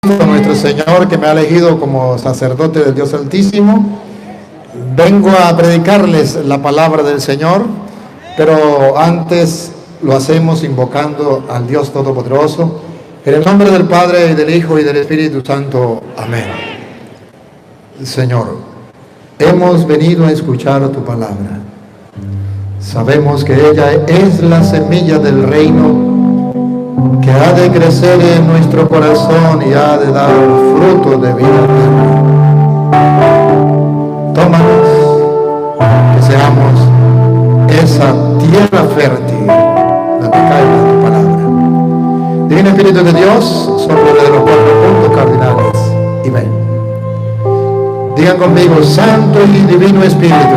A nuestro Señor, que me ha elegido como sacerdote del Dios Altísimo, vengo a predicarles la palabra del Señor, pero antes lo hacemos invocando al Dios Todopoderoso, en el nombre del Padre, y del Hijo, y del Espíritu Santo. Amén. Señor, hemos venido a escuchar tu palabra. Sabemos que ella es la semilla del reino que ha de crecer en nuestro corazón y ha de dar fruto de vida eterna. Tómanos, que seamos esa tierra fértil donde caiga tu palabra. Divino Espíritu de Dios, sopla de los 4 puntos cardinales y ven. Digan conmigo: Santo y Divino Espíritu,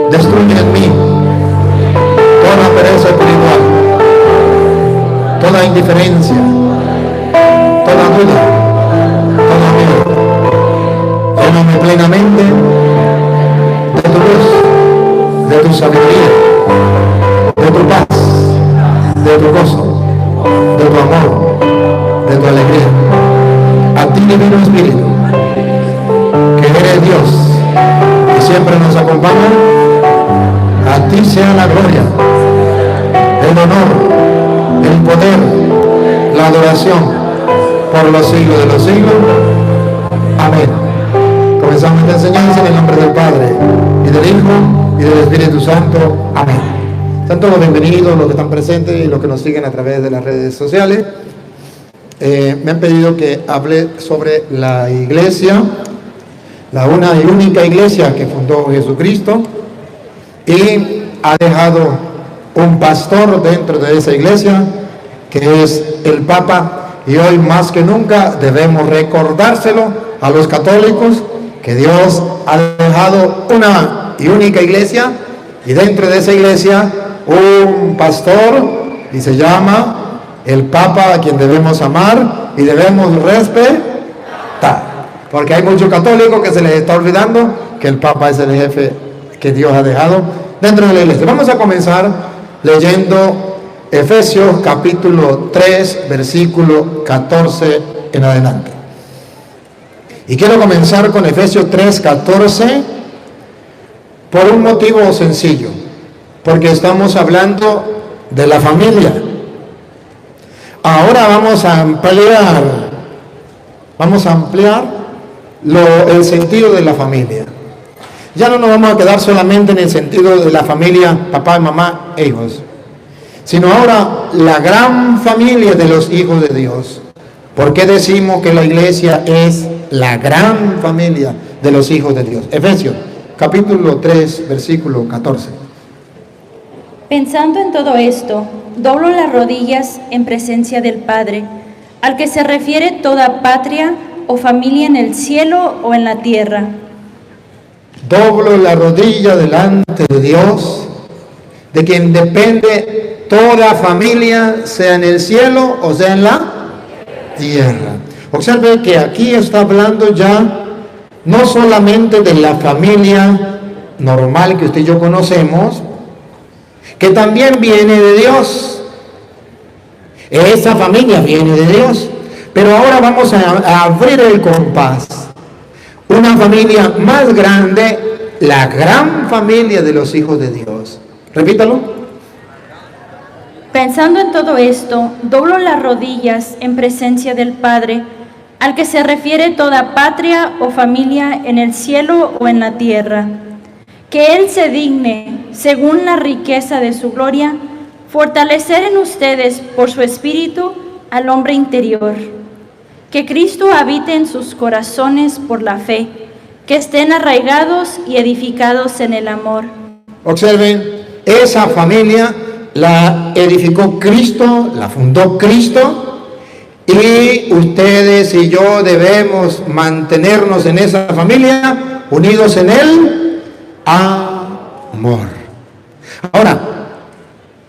destruye en mí toda pereza espiritual, toda indiferencia, toda duda, todo miedo. Lléname plenamente de tu luz, de tu sabiduría, de tu paz, de tu gozo, de tu amor, de tu alegría. A ti, Divino Espíritu, que eres Dios y siempre nos acompaña, a ti sea la gloria, el honor, el poder, la adoración por los siglos de los siglos. Amén. Comenzamos esta enseñanza en el nombre del Padre, y del Hijo, y del Espíritu Santo. Amén. Están todos bienvenidos, los que están presentes y los que nos siguen a través de las redes sociales. Me han pedido que hable sobre la iglesia, la una y única iglesia que fundó Jesucristo, y ha dejado un pastor dentro de esa iglesia, que es el Papa, y hoy más que nunca debemos recordárselo a los católicos, que Dios ha dejado una y única iglesia, y dentro de esa iglesia un pastor, y se llama el Papa, a quien debemos amar y debemos respetar, porque hay muchos católicos que se les está olvidando que el Papa es el jefe que Dios ha dejado dentro de la iglesia. Vamos a comenzar leyendo Efesios capítulo 3, versículo 14 en adelante. Y quiero comenzar con Efesios 3, 14 por un motivo sencillo, porque estamos hablando de la familia. Ahora vamos a ampliar el sentido de la familia. Ya no nos vamos a quedar solamente en el sentido de la familia, papá, mamá e hijos, sino ahora la gran familia de los hijos de Dios. ¿Por qué decimos que la iglesia es la gran familia de los hijos de Dios? Efesios capítulo 3, versículo 14. Pensando en todo esto, doblo las rodillas en presencia del Padre, al que se refiere toda patria o familia en el cielo o en la tierra. Doblo la rodilla delante de Dios, de quien depende toda familia, sea en el cielo o sea en la tierra. Observe que aquí está hablando ya no solamente de la familia normal que usted y yo conocemos, que también viene de Dios. Esa familia viene de Dios, pero ahora vamos a abrir el compás. Una familia más grande, la gran familia de los hijos de Dios. Repítalo. Pensando en todo esto, doblo las rodillas en presencia del Padre, al que se refiere toda patria o familia en el cielo o en la tierra. Que Él se digne, según la riqueza de su gloria, fortalecer en ustedes por su Espíritu al hombre interior. Que Cristo habite en sus corazones por la fe, que estén arraigados y edificados en el amor. Observen, esa familia la edificó Cristo, la fundó Cristo, y ustedes y yo debemos mantenernos en esa familia, unidos en el amor. Ahora,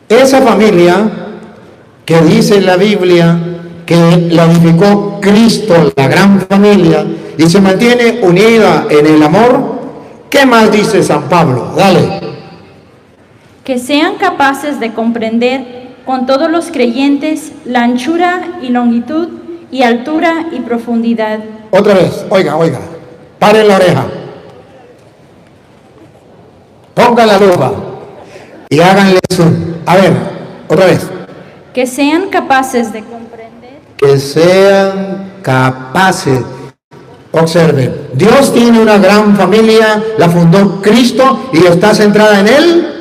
esa familia que dice la Biblia que la edificó Cristo, la gran familia, y se mantiene unida en el amor, ¿qué más dice San Pablo? Dale. Que sean capaces de comprender con todos los creyentes la anchura y longitud y altura y profundidad. Otra vez, oiga, paren la oreja. Pongan la lupa y háganle zoom. A ver, otra vez. Que sean capaces de comprender. Que sean capaces. Observen, Dios tiene una gran familia, la fundó Cristo y está centrada en el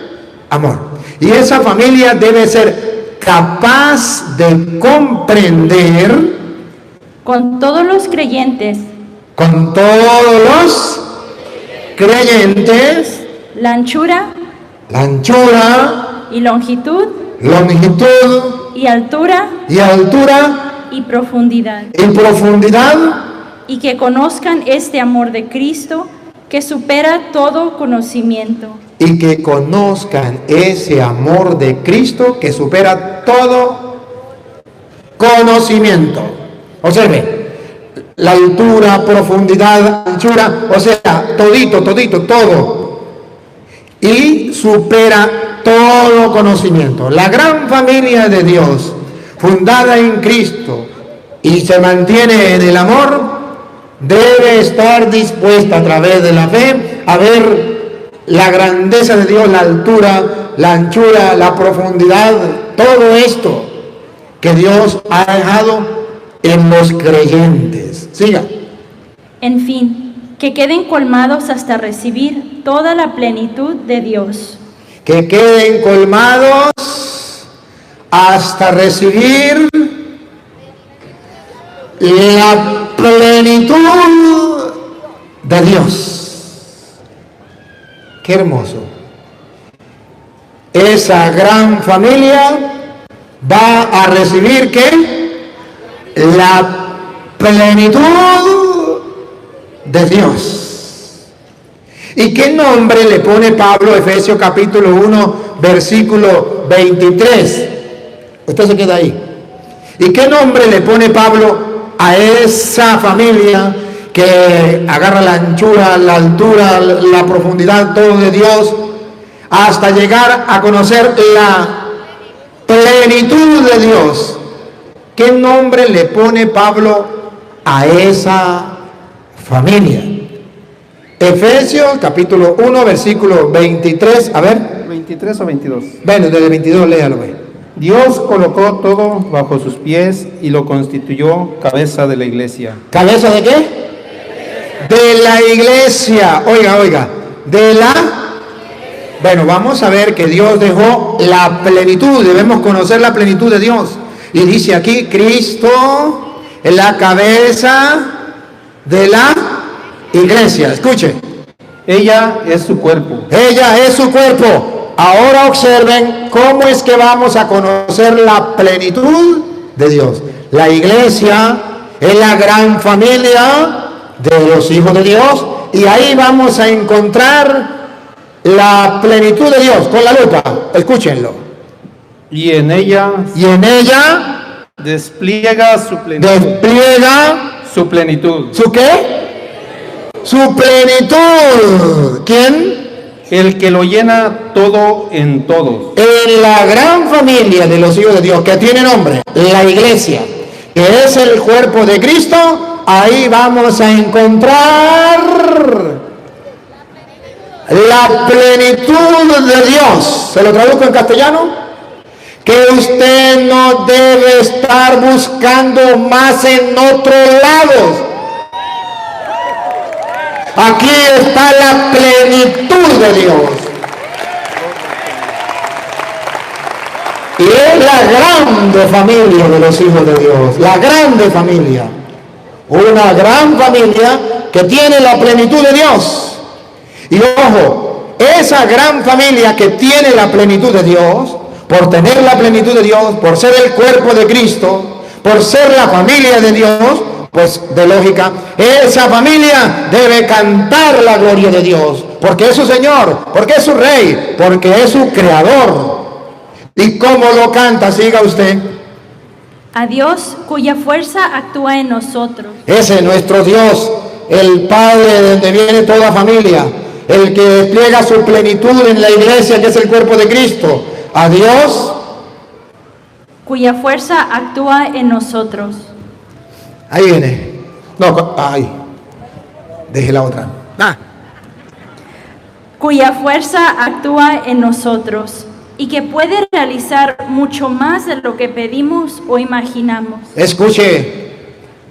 amor. Y esa familia debe ser capaz de comprender Con todos los creyentes. Con todos los creyentes. La anchura. La anchura. Y longitud. Longitud. Y altura. Y altura. Y profundidad. Y profundidad. Y que conozcan este amor de Cristo que supera todo conocimiento. Y que conozcan ese amor de Cristo que supera todo conocimiento. Observe, la altura, profundidad, anchura, o sea, todito, todo. Y supera todo conocimiento. La gran familia de Dios, fundada en Cristo y se mantiene en el amor, debe estar dispuesta a través de la fe a ver la grandeza de Dios, la altura, la anchura, la profundidad, todo esto que Dios ha dejado en los creyentes. Siga. En fin, que queden colmados hasta recibir toda la plenitud de Dios. Que queden colmados hasta recibir la plenitud de Dios. Qué hermoso. Esa gran familia va a recibir ¿qué? La plenitud de Dios. ¿Y qué nombre le pone Pablo, Efesios capítulo 1, versículo 23? Usted se queda ahí. ¿Y qué nombre le pone Pablo a esa familia que agarra la anchura, la altura, la profundidad, todo de Dios, hasta llegar a conocer la plenitud de Dios? ¿Qué nombre le pone Pablo a esa familia? Efesios capítulo 1, versículo 23, a ver. 23 o 22. Bueno, desde 22 léalo, ve. Dios colocó todo bajo sus pies y lo constituyó cabeza de la iglesia. ¿Cabeza de qué? De la iglesia. Oiga, de la... Bueno, vamos a ver que Dios dejó la plenitud, debemos conocer la plenitud de Dios. Y dice aquí, Cristo es la cabeza de la iglesia. Escuche. Ella es su cuerpo. Ella es su cuerpo. Ahora observen cómo es que vamos a conocer la plenitud de Dios. La iglesia es la gran familia de los hijos de Dios. Y ahí vamos a encontrar la plenitud de Dios con la lupa. Escúchenlo. Y en ella despliega su plenitud. ¿Su qué? Su plenitud. ¿Quién? El que lo llena todo en todos. En la gran familia de los hijos de Dios, que tiene nombre, la iglesia, que es el cuerpo de Cristo, ahí vamos a encontrar la plenitud de Dios. ¿Se lo traduzco en castellano? Que usted no debe estar buscando más en otros lados. Aquí está la plenitud de Dios. Y es la grande familia de los hijos de Dios. La grande familia. Una gran familia que tiene la plenitud de Dios. Y ojo, esa gran familia que tiene la plenitud de Dios, por tener la plenitud de Dios, por ser el cuerpo de Cristo, por ser la familia de Dios, pues de lógica, esa familia debe cantar la gloria de Dios, porque es su Señor, porque es su Rey, porque es su Creador. ¿Y cómo lo canta? Siga usted. A Dios cuya fuerza actúa en nosotros. Ese es nuestro Dios, el Padre de donde viene toda familia, el que despliega su plenitud en la iglesia, que es el cuerpo de Cristo. A Dios cuya fuerza actúa en nosotros. Ahí viene. No, ay. Deje la otra. Cuya fuerza actúa en nosotros y que puede realizar mucho más de lo que pedimos o imaginamos. Escuche,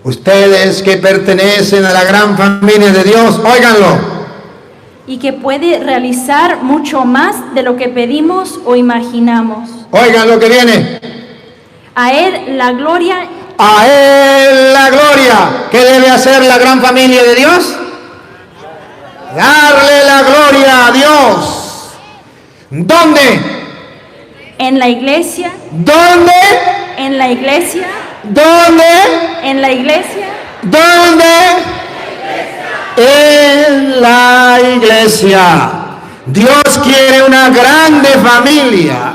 ustedes que pertenecen a la gran familia de Dios, óiganlo. Y que puede realizar mucho más de lo que pedimos o imaginamos. Oigan lo que viene. A Él la gloria. A Él la gloria. ¿Qué debe hacer la gran familia de Dios? Darle la gloria a Dios. ¿Dónde? En la iglesia. ¿Dónde? En la iglesia. ¿Dónde? En la iglesia. ¿Dónde? En la iglesia. Dios quiere una grande familia.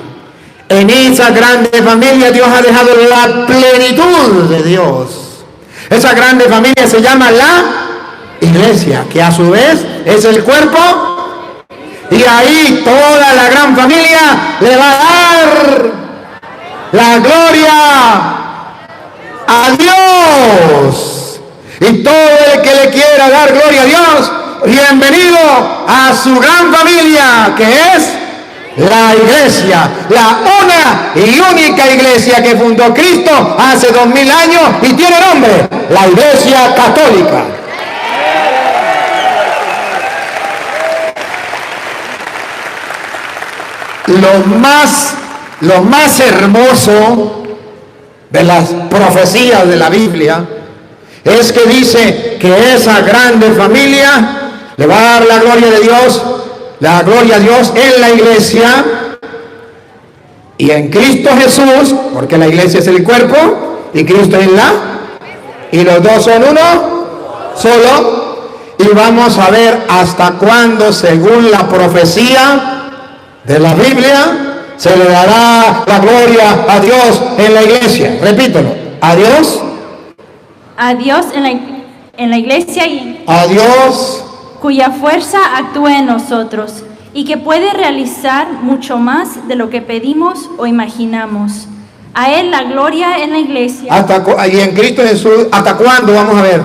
En esa grande familia Dios ha dejado la plenitud de Dios. Esa grande familia se llama la iglesia, que a su vez es el cuerpo. Y ahí toda la gran familia le va a dar la gloria a Dios. Y todo el que le quiera dar gloria a Dios, bienvenido a su gran familia, que es la iglesia, la una y única iglesia que fundó Cristo hace 2000 años y tiene nombre, la Iglesia Católica. Lo más hermoso de las profecías de la Biblia es que dice que esa grande familia le va a dar la gloria de Dios, la gloria a Dios en la iglesia y en Cristo Jesús, porque la iglesia es el cuerpo y Cristo es y los dos son uno solo. Y vamos a ver hasta cuándo, según la profecía de la Biblia, se le dará la gloria a Dios en la iglesia. Repítelo, a Dios. A Dios en la iglesia y a Dios, cuya fuerza actúa en nosotros y que puede realizar mucho más de lo que pedimos o imaginamos. A Él la gloria en la iglesia. Y en Cristo Jesús, ¿hasta cuándo? Vamos a ver.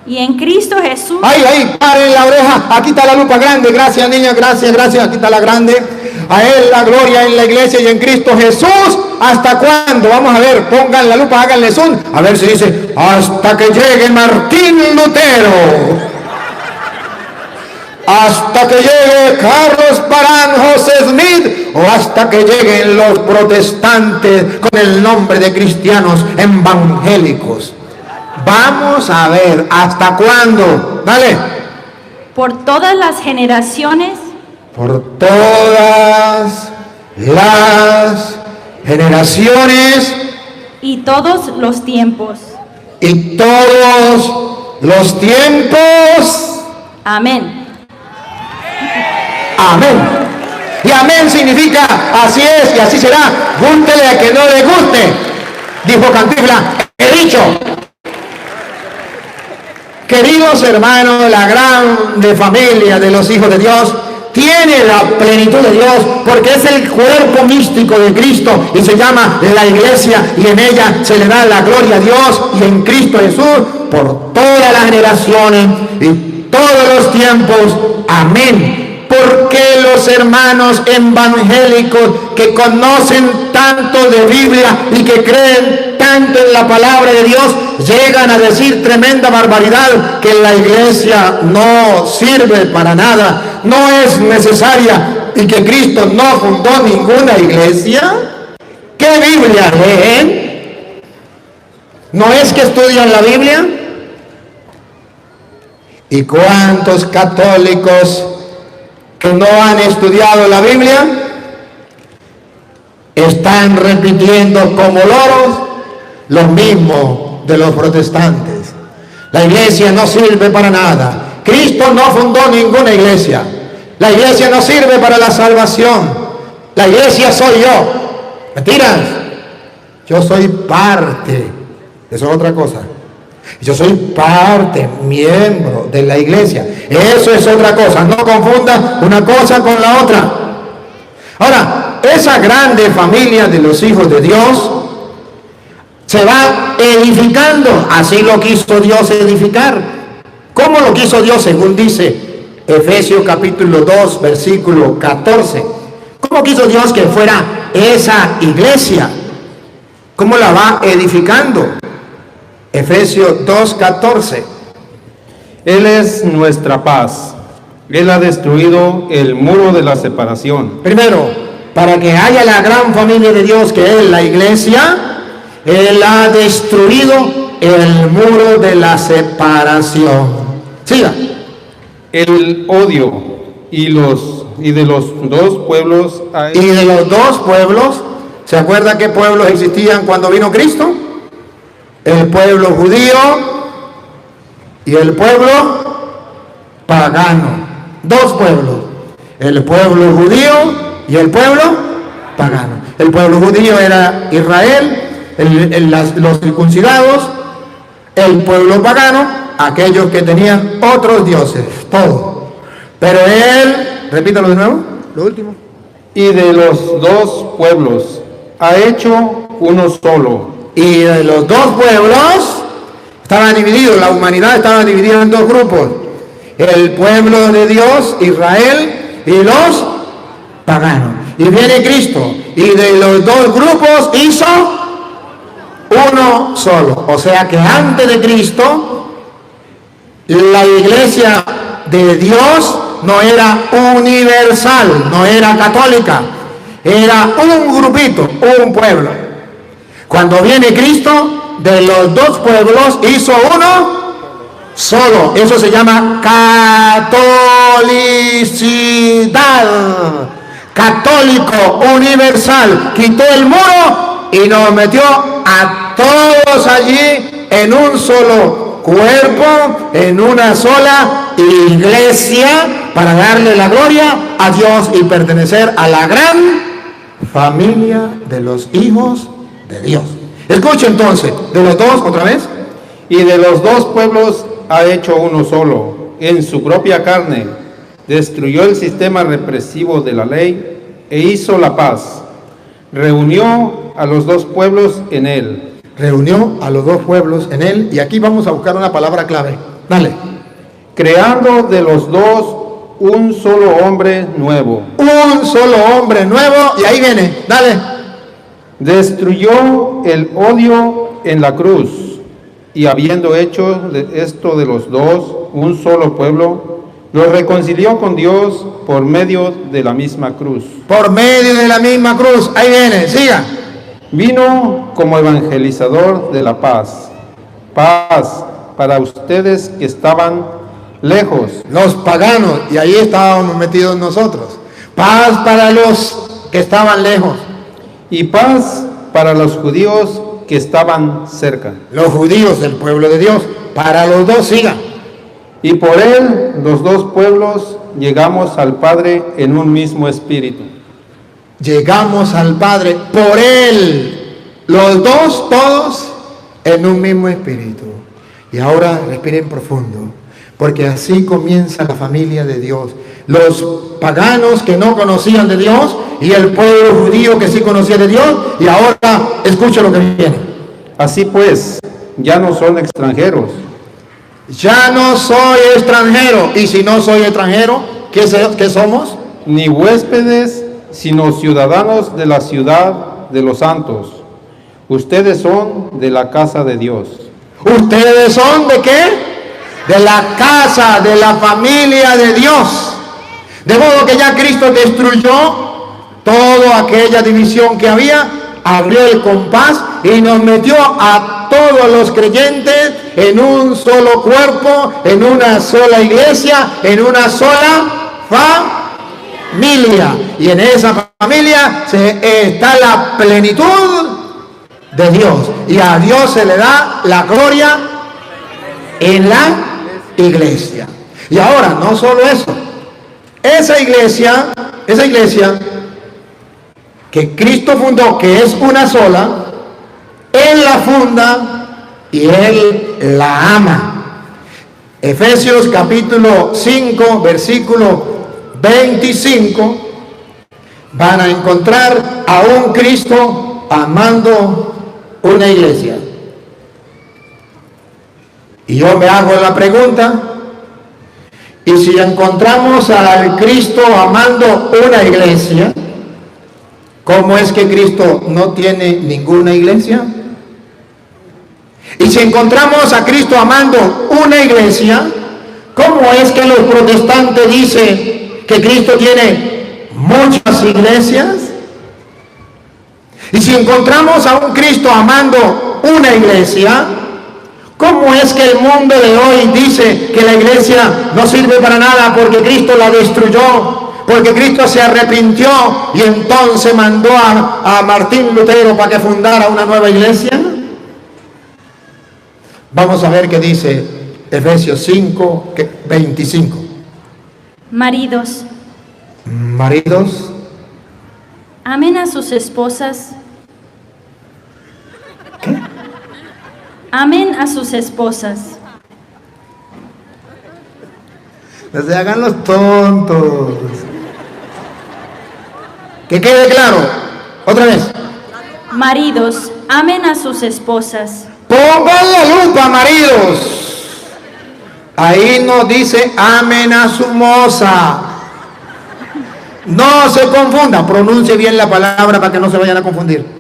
Y en Cristo Jesús. Ahí, paren la oreja. Aquí está la lupa grande. Gracias, niña, gracias. Aquí está la grande. A Él la gloria en la iglesia y en Cristo Jesús. ¿Hasta cuándo? Vamos a ver, pongan la lupa, háganle zoom. A ver si dice, hasta que llegue Martín Lutero. Hasta que llegue Carlos Parán, José Smith, o hasta que lleguen los protestantes con el nombre de cristianos evangélicos. Vamos a ver, ¿hasta cuándo? Dale. Por todas las generaciones. Por todas las generaciones. Y todos los tiempos. Y todos los tiempos. Amén. Amén. Y amén significa así es y así será. Gústele a que no le guste. Dijo Cantinflas, he dicho. Queridos hermanos, la grande familia de los hijos de Dios tiene la plenitud de Dios porque es el cuerpo místico de Cristo y se llama la iglesia y en ella se le da la gloria a Dios y en Cristo Jesús por todas las generaciones y todos los tiempos. Amén. Porque los hermanos evangélicos que conocen tanto de Biblia y que creen tanto en la palabra de Dios llegan a decir tremenda barbaridad, que la iglesia no sirve para nada, no es necesaria y que Cristo no fundó ninguna iglesia? ¿Qué Biblia leen? ¿No es que estudian la Biblia? ¿Y cuántos católicos que no han estudiado la Biblia están repitiendo como loros lo mismo de los protestantes? La iglesia no sirve para nada. Cristo no fundó ninguna iglesia. La iglesia no sirve para la salvación. La iglesia soy yo. ¿Mentiras? Yo soy parte. Eso es otra cosa. Yo soy parte, miembro de la iglesia. Eso es otra cosa. No confunda una cosa con la otra. Ahora, esa grande familia de los hijos de Dios se va edificando. Así lo quiso Dios edificar. ¿Cómo lo quiso Dios? Según dice Efesios capítulo 2, versículo 14. ¿Cómo quiso Dios que fuera esa iglesia? ¿Cómo la va edificando? Efesios 2, 14. Él es nuestra paz. Él ha destruido el muro de la separación. Primero, para que haya la gran familia de Dios que es la iglesia, Él ha destruido el muro de la separación. Siga. El odio y de los dos pueblos Y de los dos pueblos, ¿se acuerda qué pueblos existían cuando vino Cristo? El pueblo judío y el pueblo pagano. Dos pueblos, el pueblo judío y el pueblo pagano. El pueblo judío era Israel, los circuncidados. El pueblo pagano, aquellos que tenían otros dioses, todo. Pero él, repítalo de nuevo, lo último. y de los dos pueblos ha hecho uno solo. Y de los dos pueblos estaban divididos, la humanidad estaba dividida en dos grupos. El pueblo de Dios, Israel, y los paganos. Y viene Cristo, y de los dos grupos hizo uno solo. O sea que antes de Cristo, la iglesia de Dios no era universal, no era católica, era un grupito, un pueblo. Cuando viene Cristo, de los dos pueblos hizo uno solo. Eso se llama catolicidad. Católico, universal. Quitó el muro y nos metió a todos allí en un solo cuerpo, en una sola iglesia, para darle la gloria a Dios y pertenecer a la gran familia de los hijos de Dios. Escuche entonces, de los dos, otra vez. Y de los dos pueblos ha hecho uno solo. En su propia carne destruyó el sistema represivo de la ley e hizo la paz. Reunió a los dos pueblos en él. Reunió a los dos pueblos en él. Y aquí vamos a buscar una palabra clave. Dale. Creando de los dos un solo hombre nuevo. Un solo hombre nuevo. Y ahí viene. Dale. Destruyó el odio en la cruz, y habiendo hecho esto de los dos un solo pueblo, lo reconcilió con Dios por medio de la misma cruz. Por medio de la misma cruz. Ahí viene. Siga. Vino como evangelizador de la paz. Paz para ustedes que estaban lejos. Los paganos. Y ahí estábamos metidos nosotros. Paz para los que estaban lejos. Y paz para los judíos que estaban cerca. Los judíos del pueblo de Dios. Para los dos, siga. Y por él, los dos pueblos, llegamos al Padre en un mismo espíritu. Llegamos al Padre por él. Los dos, todos, en un mismo espíritu. Y ahora respiren profundo, porque así comienza la familia de Dios. Los paganos que no conocían de Dios y el pueblo judío que sí conocía de Dios. Y ahora escucha lo que viene. Así pues, ya no son extranjeros. Ya no soy extranjero. Y si no soy extranjero, ¿qué somos? Ni huéspedes, sino ciudadanos de la ciudad de los santos. Ustedes son de la casa de Dios. ¿Ustedes son de qué? De la casa, de la familia de Dios. De modo que ya Cristo destruyó toda aquella división que había, abrió el compás y nos metió a todos los creyentes en un solo cuerpo, en una sola iglesia, en una sola familia. Y en esa familia está la plenitud de Dios. Y a Dios se le da la gloria en la iglesia. Y ahora, no solo eso. Esa iglesia que Cristo fundó, que es una sola, Él la funda y Él la ama. Efesios capítulo 5, versículo 25, van a encontrar a un Cristo amando una iglesia. Y yo me hago la pregunta, ¿y si encontramos al Cristo amando una iglesia, cómo es que Cristo no tiene ninguna iglesia? Y si encontramos a Cristo amando una iglesia, ¿cómo es que los protestantes dicen que Cristo tiene muchas iglesias? Y si encontramos a un Cristo amando una iglesia, ¿cómo es que el mundo de hoy dice que la iglesia no sirve para nada porque Cristo la destruyó? Porque Cristo se arrepintió y entonces mandó a Martín Lutero para que fundara una nueva iglesia. Vamos a ver qué dice Efesios 5, 25. Maridos, Maridos, amen a sus esposas. ¿qué? Amen a sus esposas. No se hagan los tontos. Que quede claro. Otra vez. Maridos, amen a sus esposas. Pongan la lupa, maridos. Ahí nos dice amen a su moza. No se confunda. Pronuncie bien la palabra para que no se vayan a confundir.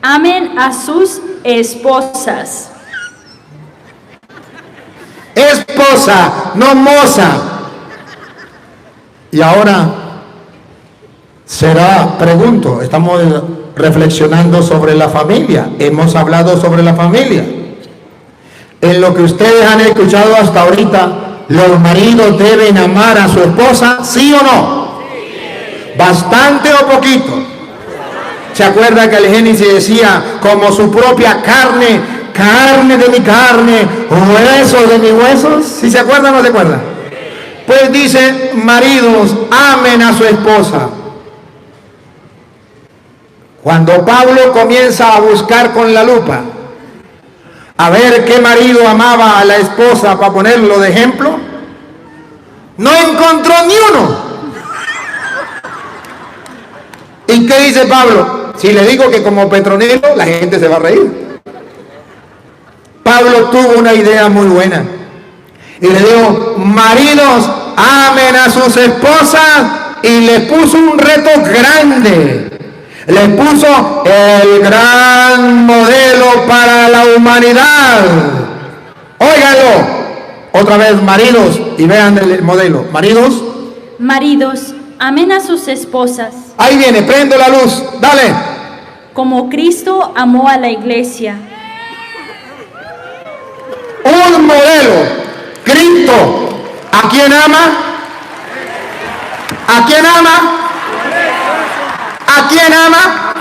Amen a sus esposas. Esposa, no moza. Y ahora pregunto, estamos reflexionando sobre la familia, hemos hablado sobre la familia. En lo que ustedes han escuchado hasta ahorita, ¿los maridos deben amar a su esposa, sí o no? Sí. ¿Bastante o poquito? ¿Se acuerda que el Génesis decía, como su propia carne, carne de mi carne, huesos de mis huesos? ¿Sí se acuerdan o no se acuerdan? Pues dice, maridos, amen a su esposa. Cuando Pablo comienza a buscar con la lupa, a ver qué marido amaba a la esposa para ponerlo de ejemplo, no encontró ni uno. ¿Y qué dice Pablo? Si le digo que como Petronilo, la gente se va a reír. Pablo tuvo una idea muy buena y le dijo, maridos, amen a sus esposas, y le puso un reto grande. Le puso el gran modelo para la humanidad. Óiganlo otra vez, maridos, y vean el modelo. Maridos, Maridos, amen a sus esposas. ahí viene, prendo la luz, dale. Como Cristo amó a la iglesia. Un modelo, Cristo. ¿A quién ama? ¿A quién ama? ¿A quién ama?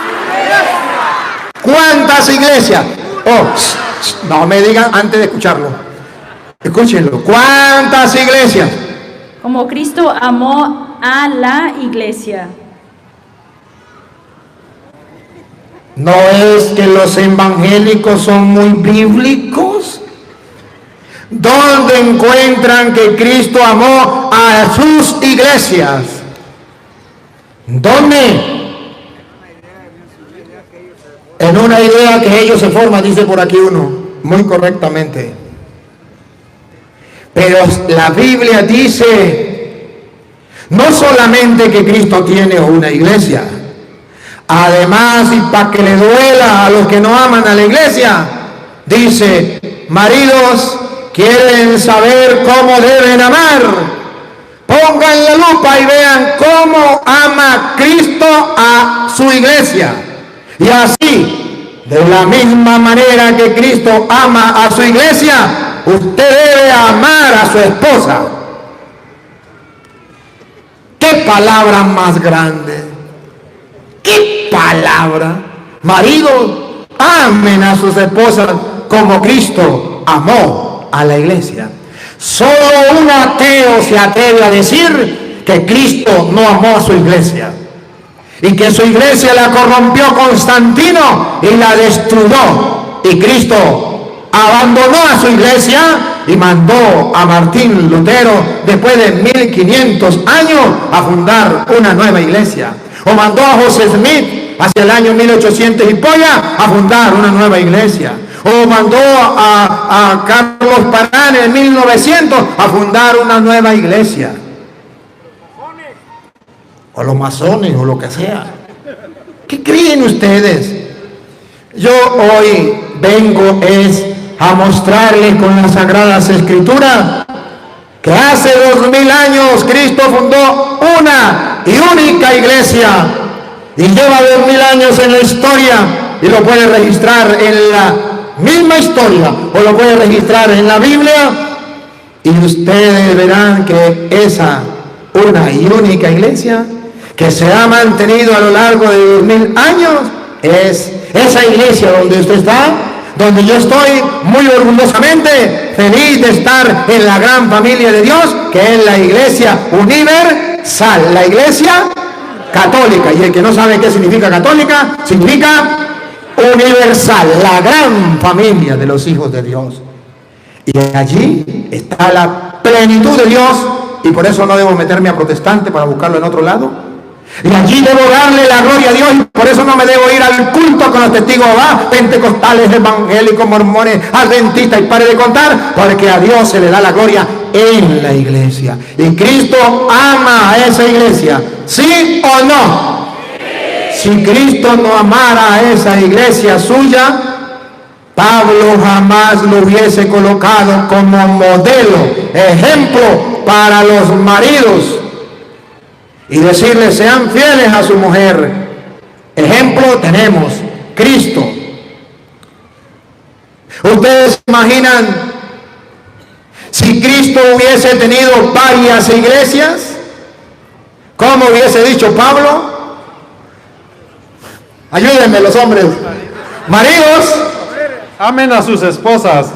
¿Cuántas iglesias? Oh, no me digan antes de escucharlo. Escúchenlo. ¿Cuántas iglesias? Como Cristo amó a la iglesia. ¿No es que los evangélicos son muy bíblicos? ¿Dónde encuentran que Cristo amó a sus iglesias? ¿Dónde? En una idea que ellos se forman, dice por aquí uno, muy correctamente. Pero la Biblia dice, no solamente que Cristo tiene una iglesia, además, y para que le duela a los que no aman a la iglesia, dice, maridos, ¿quieren saber cómo deben amar? Pongan la lupa y vean cómo ama Cristo a su iglesia. Y así, de la misma manera que Cristo ama a su iglesia, usted debe amar a su esposa. ¡Qué palabra más grande! ¡Qué palabra! Maridos, amen a sus esposas como Cristo amó a la iglesia. Solo un ateo se atreve a decir que Cristo no amó a su iglesia y que su iglesia la corrompió Constantino y la destruyó, y Cristo abandonó a su iglesia y mandó a Martín Lutero después de 1500 años a fundar una nueva iglesia, o mandó a José Smith hacia el año 1800 y polla a fundar una nueva iglesia. O mandó a Carlos Parán en 1900 a fundar una nueva iglesia. O los masones o lo que sea. ¿Qué creen ustedes? Yo hoy vengo a mostrarles con las Sagradas Escrituras que hace 2000 años Cristo fundó una y única iglesia y lleva 2000 años en la historia y lo puede registrar en la misma historia o lo puede registrar en la Biblia y ustedes verán que esa una y única iglesia que se ha mantenido a lo largo de 2000 años es esa iglesia donde usted está, donde yo estoy muy orgullosamente feliz de estar en la gran familia de Dios, que es la iglesia universal, la iglesia católica. Y el que no sabe qué significa católica, significa universal, la gran familia de los hijos de Dios. Y allí está la plenitud de Dios, y por eso no debo meterme a protestante para buscarlo en otro lado. Y allí debo darle la gloria a Dios, y por eso no me debo ir al culto con los testigos de Jehová, pentecostales, evangélicos, mormones, adventistas y pare de contar, porque a Dios se le da la gloria en la iglesia. Y Cristo ama a esa iglesia, ¿sí o no? Si Cristo no amara a esa iglesia suya, Pablo jamás lo hubiese colocado como modelo, ejemplo para los maridos. Y decirles, sean fieles a su mujer. Ejemplo tenemos, Cristo. ¿Ustedes imaginan si Cristo hubiese tenido varias iglesias? ¿Cómo hubiese dicho Pablo? Ayúdenme los hombres. Maridos, Amen a sus esposas,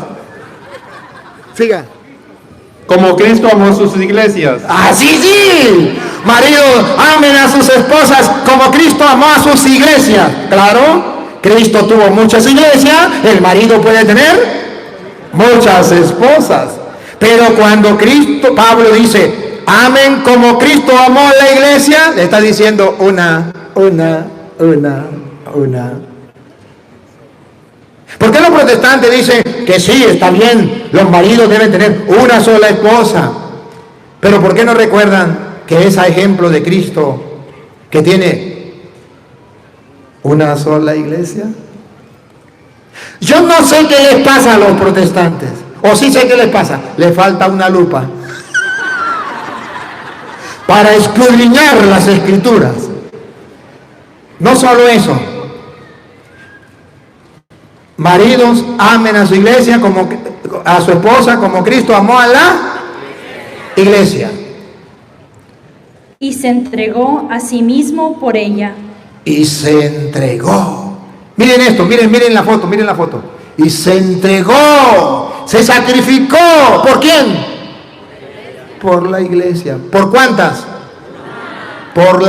siga. como Cristo amó sus iglesias. ¡Así sí! Maridos, amen a sus esposas como Cristo amó a sus iglesias. Claro, Cristo tuvo muchas iglesias, el marido puede tener muchas esposas. Pero cuando Pablo dice, amen como Cristo amó a la iglesia, le está diciendo una. ¿Por qué los protestantes dicen que sí, está bien, los maridos deben tener una sola esposa? Pero ¿por qué no recuerdan que es ejemplo de Cristo que tiene una sola iglesia? Yo no sé qué les pasa a los protestantes, o sí sé qué les pasa, les falta una lupa para escudriñar las escrituras. No solo eso, maridos, amen a su iglesia como a su esposa como Cristo amó a la iglesia. Y se entregó a sí mismo por ella. Y se entregó. Miren esto, miren la foto. Y se entregó, se sacrificó. ¿Por quién? Por la iglesia. ¿Por cuántas? Por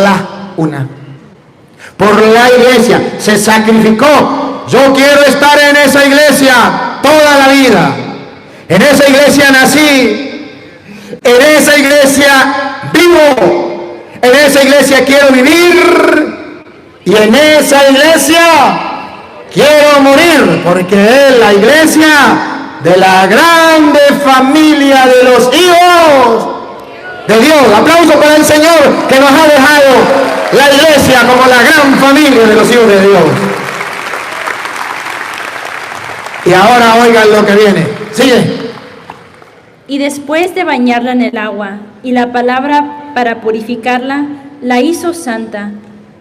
una. Por la iglesia. Se sacrificó. Yo quiero estar en esa iglesia toda la vida. En esa iglesia nací. En esa iglesia vivo. En esa iglesia quiero vivir. Y en esa iglesia quiero morir. Porque es la iglesia de la grande familia de los hijos de Dios. Aplauso para el Señor que nos ha dejado la iglesia como la gran familia de los hijos de Dios. Y ahora oigan lo que viene. Sigue. Y después de bañarla en el agua y la palabra para purificarla, la hizo santa,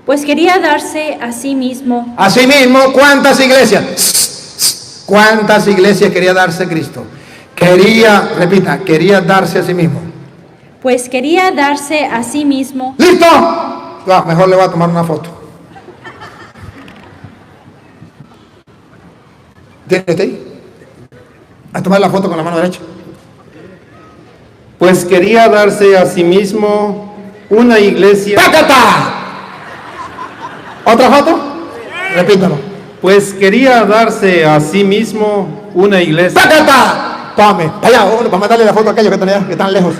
pues quería darse a sí mismo. Asimismo, ¿cuántas iglesias? ¿Cuántas iglesias quería darse Cristo? Quería darse a sí mismo. Pues quería darse a sí mismo. ¡Listo! Mejor le voy a tomar una foto. ¿Tiene usted ahí? A tomar la foto con la mano derecha. Pues quería darse a sí mismo una iglesia. ¡Tácata! ¿Otra foto? Repítalo. Pues quería darse a sí mismo una iglesia. ¡Tácata! Tome, vaya, para mandarle la foto a aquellos que están lejos.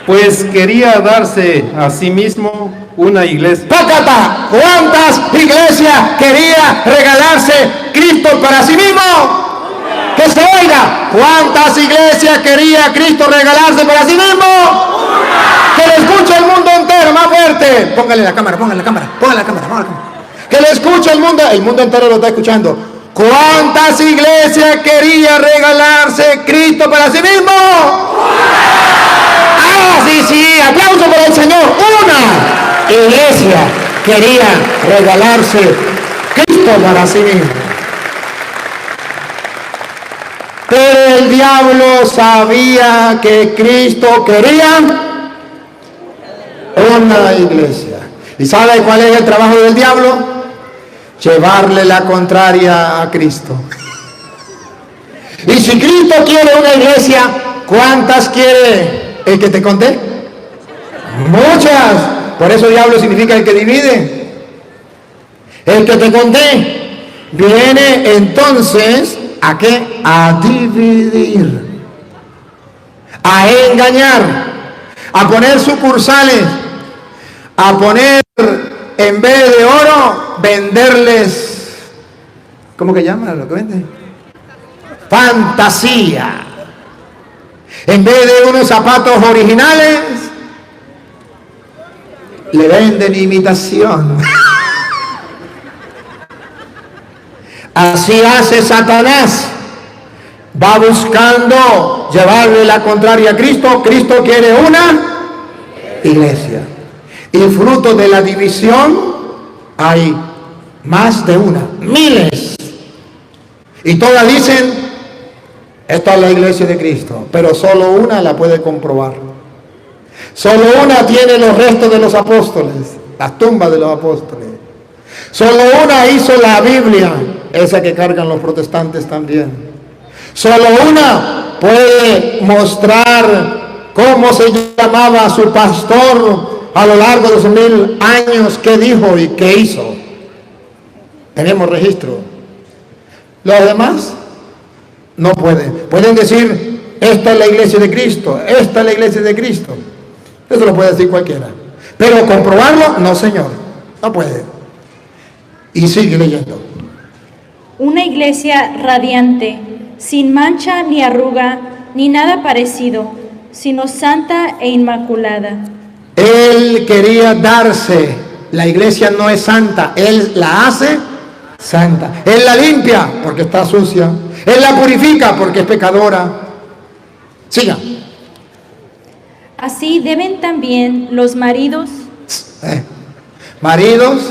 pues quería darse a sí mismo una iglesia. ¡Pácata! ¿Cuántas iglesias quería regalarse Cristo para sí mismo? Que se oiga. ¿Cuántas iglesias quería Cristo regalarse para sí mismo? Que lo escuche el mundo entero, más fuerte. Póngale la cámara, póngale la cámara, póngale la cámara, póngale la cámara. Que lo escuche el mundo entero lo está escuchando. ¿Cuántas iglesias quería regalarse Cristo para sí mismo? Ah, sí, aplauso para el Señor. Una iglesia quería regalarse Cristo para sí mismo. Pero el diablo sabía que Cristo quería una iglesia. ¿Y sabe cuál es el trabajo del diablo? Llevarle la contraria a Cristo. Y si Cristo quiere una iglesia, ¿cuántas quiere el que te conté? Muchas. Por eso diablo significa el que divide. El que te conté viene entonces ¿a qué? A dividir, a engañar, a poner sucursales, a poner en vez de oro, venderles, ¿cómo que llama lo que vende? Fantasía. En vez de unos zapatos originales, le venden imitación. Así hace Satanás. Va buscando llevarle la contraria a Cristo. Cristo quiere una iglesia. Y fruto de la división hay más de una, miles. Y todas dicen, esta es la iglesia de Cristo. Pero solo una la puede comprobar. Solo una tiene los restos de los apóstoles, las tumbas de los apóstoles. Solo una hizo la Biblia, esa que cargan los protestantes también. Solo una puede mostrar cómo se llamaba su pastor a lo largo de los 1000 años, qué dijo y qué hizo. Tenemos registro. Los demás no pueden. Pueden decir, esta es la iglesia de Cristo, esta es la iglesia de Cristo. Eso lo puede decir cualquiera. Pero comprobarlo, no, señor, no puede. Y sigue leyendo. Una iglesia radiante, sin mancha ni arruga, ni nada parecido, sino santa e inmaculada. Él quería darse. La iglesia no es santa, Él la hace santa. Él la limpia porque está sucia. Él la purifica porque es pecadora. Siga. Así deben también los maridos. Maridos,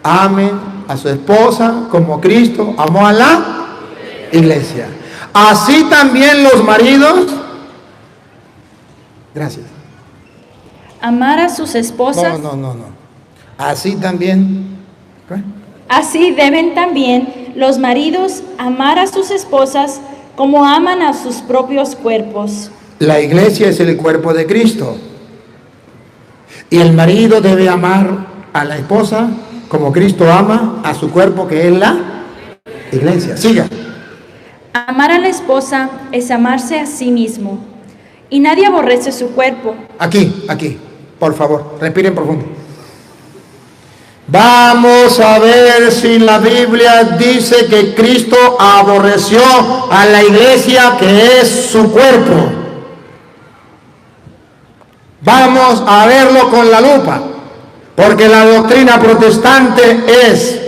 amen a su esposa como Cristo amó a la iglesia. Así también los maridos, gracias. Amar a sus esposas. No. Así también. ¿Qué? Así deben también los maridos amar a sus esposas como aman a sus propios cuerpos. La iglesia es el cuerpo de Cristo. Y el marido debe amar a la esposa como Cristo ama a su cuerpo, que es la iglesia. Siga. Amar a la esposa es amarse a sí mismo. Y nadie aborrece su cuerpo. Aquí, por favor, respiren profundo. Vamos a ver si la Biblia dice que Cristo aborreció a la iglesia, que es su cuerpo. Vamos a verlo con la lupa, porque la doctrina protestante es: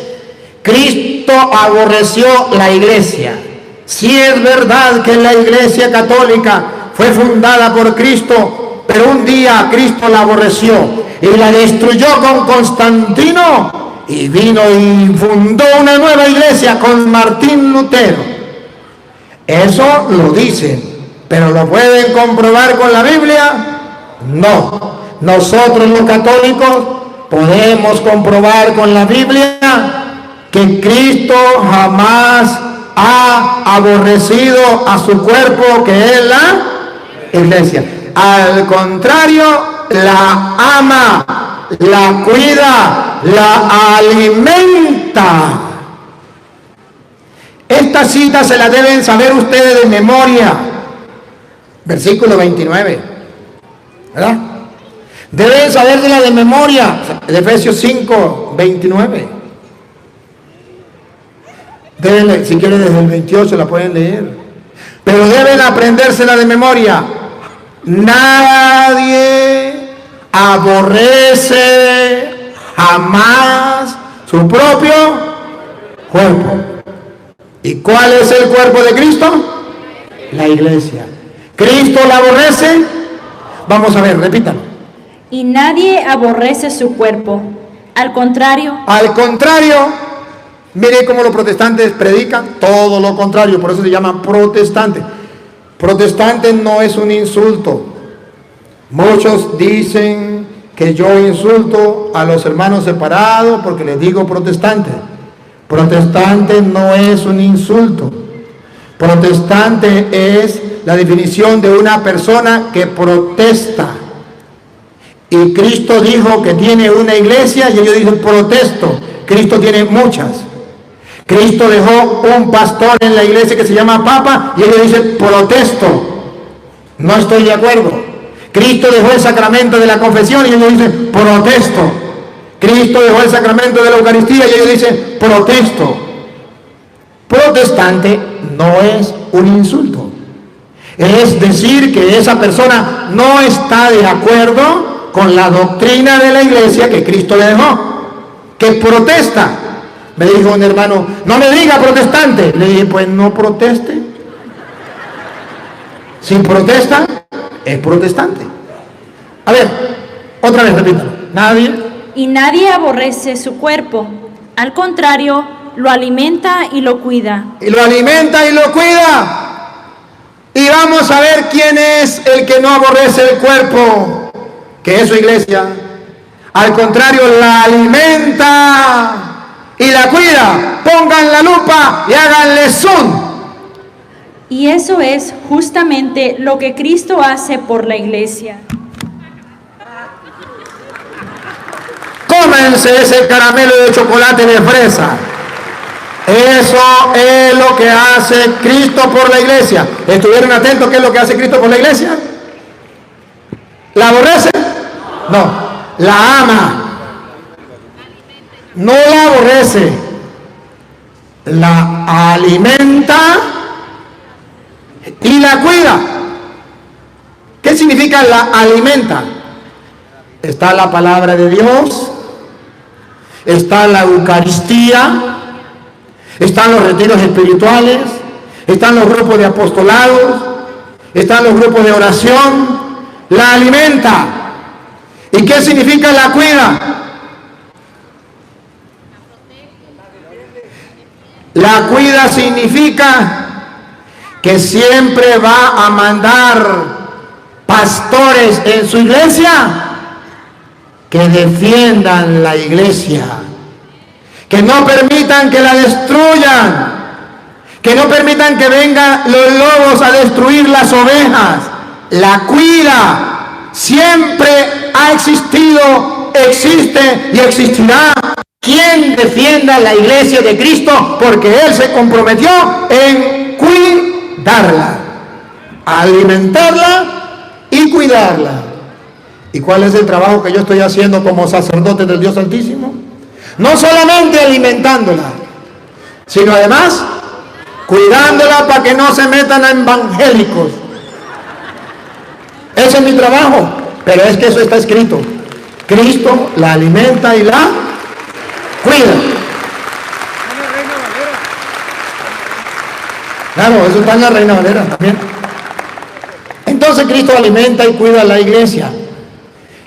Cristo aborreció la iglesia. Sí es verdad que la iglesia católica fue fundada por Cristo, pero un día Cristo la aborreció y la destruyó con Constantino, y vino y fundó una nueva iglesia con Martín Lutero. Eso lo dicen, pero ¿lo pueden comprobar con la Biblia? No. Nosotros los católicos podemos comprobar con la Biblia que Cristo jamás ha aborrecido a su cuerpo, que es la iglesia. Al contrario, la ama, la cuida, la alimenta. Esta cita se la deben saber ustedes de memoria. Versículo 29. ¿verdad? Deben sabérsela de memoria, de Efesios 5, 29. Deben, si quieren desde el 28 la pueden leer. Pero deben aprendérsela de memoria. Nadie aborrece jamás su propio cuerpo. ¿Y cuál es el cuerpo de Cristo? La iglesia. ¿Cristo la aborrece? Vamos a ver, repítalo. Y nadie aborrece su cuerpo. Al contrario, mire cómo los protestantes predican todo lo contrario, por eso se llaman protestantes. Protestante no es un insulto. Muchos dicen que yo insulto a los hermanos separados porque les digo protestante. Protestante no es un insulto. Protestante es la definición de una persona que protesta. Y Cristo dijo que tiene una iglesia y ellos dicen protesto. Cristo tiene muchas. Cristo dejó un pastor en la iglesia que se llama Papa y ellos dicen protesto. No estoy de acuerdo. Cristo dejó el sacramento de la confesión y ellos dicen protesto. Cristo dejó el sacramento de la Eucaristía y ellos dicen protesto. Protestante no es un insulto. Es decir que esa persona no está de acuerdo con la doctrina de la iglesia que Cristo le dejó, que protesta. Me dijo un hermano, no me diga protestante. Le dije, pues no proteste. Si protesta, es protestante. A ver, otra vez repítalo. Y nadie aborrece su cuerpo. Al contrario, lo alimenta y lo cuida. Y lo alimenta y lo cuida. Y vamos a ver quién es el que no aborrece el cuerpo, que es su iglesia. Al contrario, la alimenta y la cuida. Pongan la lupa y háganle zoom. Y eso es justamente lo que Cristo hace por la iglesia. Cómense ese caramelo de chocolate de fresa. Eso es lo que hace Cristo por la iglesia. ¿Estuvieron atentos qué es lo que hace Cristo por la iglesia? ¿La aborrece? No, la ama. No la aborrece, la alimenta y la cuida. ¿Qué significa la alimenta? Está la palabra de Dios, está la Eucaristía, están los retiros espirituales, están los grupos de apostolados, están los grupos de oración. La alimenta. ¿Y qué significa la cuida? La cuida significa que siempre va a mandar pastores en su iglesia que defiendan la iglesia, que no permitan que la destruyan, que no permitan que vengan los lobos a destruir las ovejas. La cuida. Siempre ha existido, existe y existirá quien defienda la iglesia de Cristo, porque Él se comprometió en cuidarla, alimentarla y cuidarla. ¿Y cuál es el trabajo que yo estoy haciendo como sacerdote del Dios Altísimo? No solamente alimentándola, sino además cuidándola para que no se metan a evangélicos. Ese es mi trabajo, pero es que eso está escrito. Cristo la alimenta y la cuida. Claro, eso está en la Reina Valera también. Entonces Cristo alimenta y cuida a la iglesia.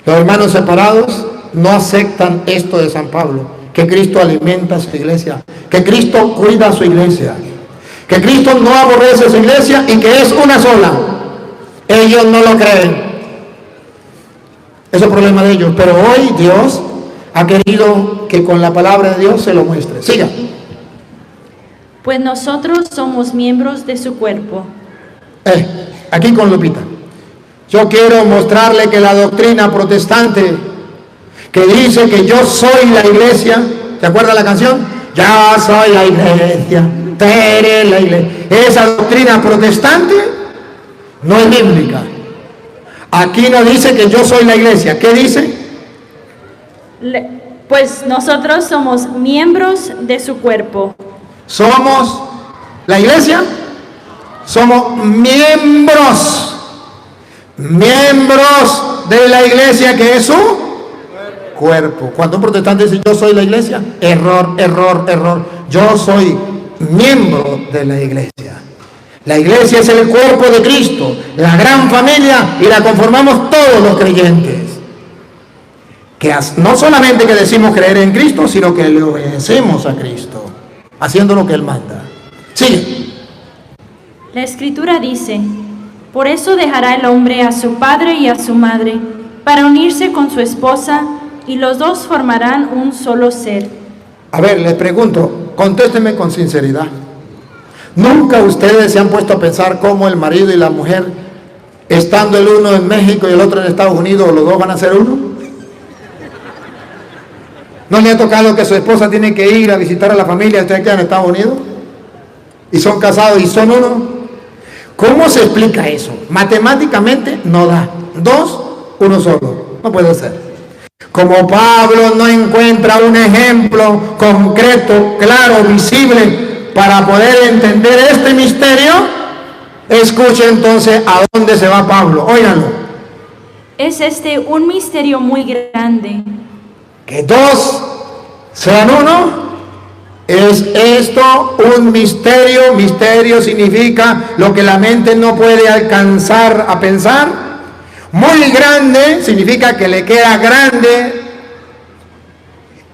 Los hermanos separados no aceptan esto de San Pablo, que Cristo alimenta a su iglesia, que Cristo cuida a su iglesia, que Cristo no aborrece a su iglesia y que es una sola. Ellos no lo creen. Eso es problema de ellos. Pero hoy Dios ha querido que con la palabra de Dios se lo muestre. Siga. Pues nosotros somos miembros de su cuerpo. Aquí con Lupita. Yo quiero mostrarle que la doctrina protestante que dice que yo soy la iglesia, ¿te acuerdas la canción? Ya soy la iglesia, tú eres la iglesia. Esa doctrina protestante no es bíblica. Aquí no dice que yo soy la iglesia. ¿Qué dice? Pues nosotros somos miembros de su cuerpo. Somos la iglesia. Somos miembros de la iglesia, que es su cuerpo. Cuando un protestante dice yo soy la iglesia, error. Yo soy miembro de la iglesia. La iglesia es el cuerpo de Cristo, la gran familia, y la conformamos todos los creyentes. Que no solamente que decimos creer en Cristo, sino que le obedecemos a Cristo, haciendo lo que Él manda. Sigue. La Escritura dice: por eso dejará el hombre a su padre y a su madre, para unirse con su esposa, y los dos formarán un solo ser. A ver, les pregunto, contéstenme con sinceridad. ¿Nunca ustedes se han puesto a pensar cómo el marido y la mujer, estando el uno en México y el otro en Estados Unidos, los dos van a ser uno? ¿No le ha tocado que su esposa tiene que ir a visitar a la familia usted aquí en Estados Unidos? Y son casados y son uno. ¿Cómo se explica eso? Matemáticamente no da. Dos, uno solo. No puede ser. Como Pablo no encuentra un ejemplo concreto, claro, visible, para poder entender este misterio, escuche entonces a dónde se va Pablo. Óiganlo. Es un misterio muy grande. Que dos sean uno. ¿Es esto un misterio? Misterio significa lo que la mente no puede alcanzar a pensar. Muy grande significa que le queda grande.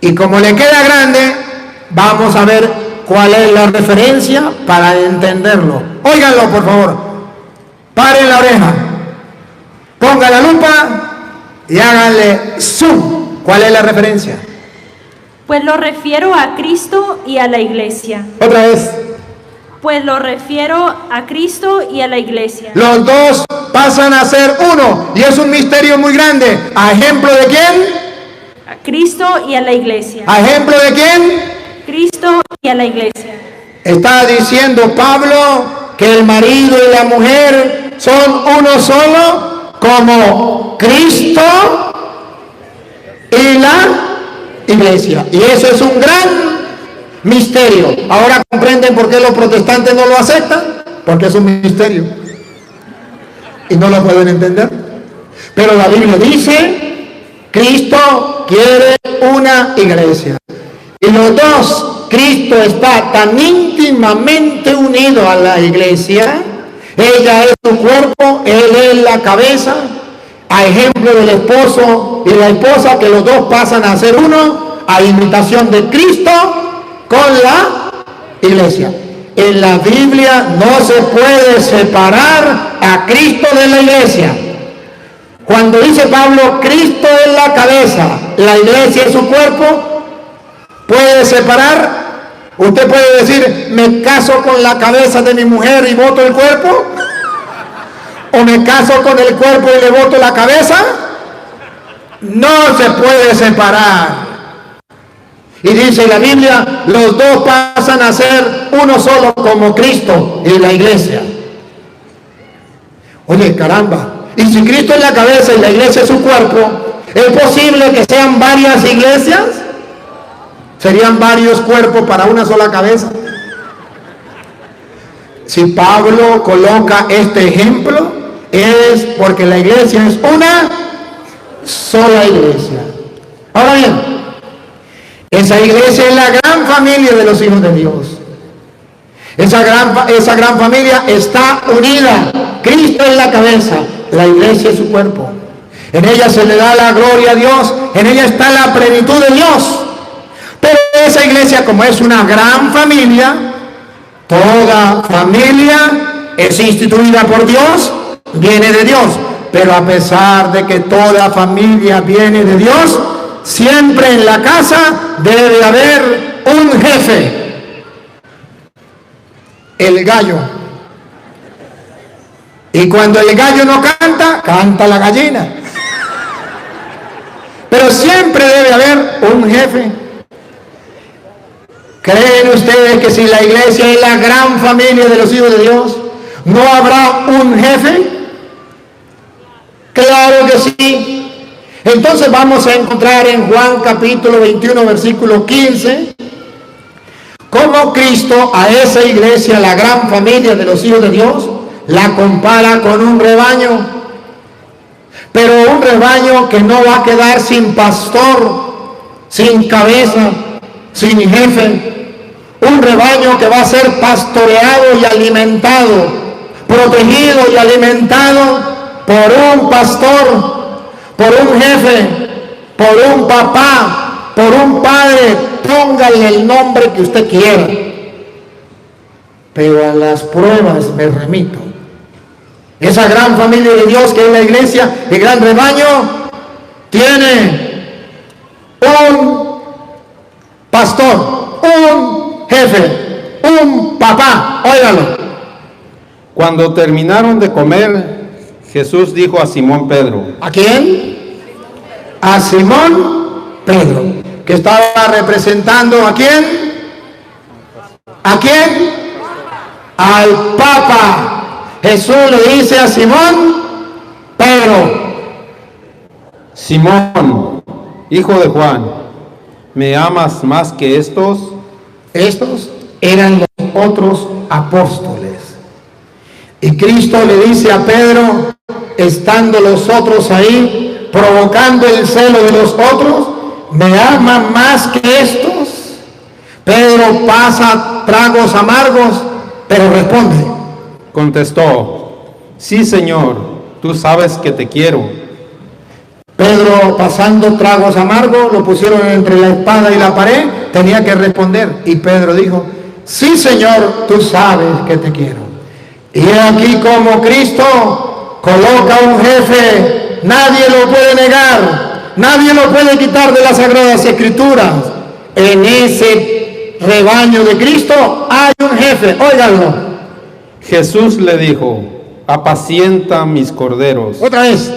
Y como le queda grande, vamos a ver cuál es la referencia para entenderlo. Óiganlo, por favor. Paren la oreja. Pongan la lupa y háganle zoom. ¿Cuál es la referencia? Pues lo refiero a Cristo y a la iglesia. Otra vez. Pues lo refiero a Cristo y a la iglesia. Los dos pasan a ser uno, y es un misterio muy grande. ¿A ejemplo de quién? A Cristo y a la iglesia. ¿A ejemplo de quién? Cristo y a la iglesia. Está diciendo Pablo que el marido y la mujer son uno solo, como Cristo y la iglesia. Y eso es un gran misterio. Ahora comprenden por qué los protestantes no lo aceptan, porque es un misterio y no lo pueden entender. Pero la Biblia dice: Cristo quiere una iglesia, y los dos, Cristo está tan íntimamente unido a la iglesia. Ella es su cuerpo, Él es la cabeza, a ejemplo del esposo y la esposa, que los dos pasan a ser uno, a imitación de Cristo con la iglesia. En la Biblia no se puede separar a Cristo de la iglesia. Cuando dice Pablo, Cristo es la cabeza, la iglesia es su cuerpo, ¿puede separar? Usted puede decir, me caso con la cabeza de mi mujer y voto el cuerpo, o me caso con el cuerpo y le voto la cabeza. No se puede separar. Y dice la Biblia, los dos pasan a ser uno solo, como Cristo y la iglesia. Oye, caramba, y si Cristo es la cabeza y la iglesia es su cuerpo, ¿es posible que sean varias iglesias? ¿Serían varios cuerpos para una sola cabeza? Si Pablo coloca este ejemplo, es porque la iglesia es una sola iglesia. Ahora bien, esa iglesia es la gran familia de los hijos de Dios. Esa gran familia está unida. Cristo es la cabeza, la iglesia es su cuerpo. En ella se le da la gloria a Dios, en ella está la plenitud de Dios. Pero esa iglesia, como es una gran familia, toda familia es instituida por Dios, viene de Dios. Pero a pesar de que toda familia viene de Dios, siempre en la casa debe haber un jefe, el gallo. Y cuando el gallo no canta, canta la gallina. Pero siempre debe haber un jefe. ¿Creen ustedes que si la iglesia es la gran familia de los hijos de Dios, no habrá un jefe? Claro que sí. Entonces vamos a encontrar en Juan capítulo 21, versículo 15, cómo Cristo a esa iglesia, la gran familia de los hijos de Dios, la compara con un rebaño, pero un rebaño que no va a quedar sin pastor, sin cabeza, sin jefe, un rebaño que va a ser pastoreado y alimentado, protegido y alimentado por un pastor, por un jefe, por un papá, por un padre, póngale el nombre que usted quiera. Pero a las pruebas me remito. Esa gran familia de Dios que es la iglesia, el gran rebaño, tiene un pastor, un jefe, un papá. Óigalo. Cuando terminaron de comer, Jesús dijo a Simón Pedro. ¿A quién? A Simón Pedro, que estaba representando ¿a quién? ¿A quién? Al Papa. Jesús le dice a Simón Pedro: Simón, hijo de Juan, ¿me amas más que estos? Estos eran los otros apóstoles. Y Cristo le dice a Pedro, estando los otros ahí, provocando el celo de los otros: ¿me aman más que estos? Pedro pasa tragos amargos, pero responde. Contestó: sí, Señor, tú sabes que te quiero. Pedro, pasando tragos amargos, lo pusieron entre la espada y la pared, tenía que responder. Y Pedro dijo: sí, Señor, tú sabes que te quiero. Y aquí como Cristo coloca un jefe, nadie lo puede negar, nadie lo puede quitar de las Sagradas Escrituras. En ese rebaño de Cristo hay un jefe, óiganlo. Jesús le dijo: apacienta mis corderos. Otra vez.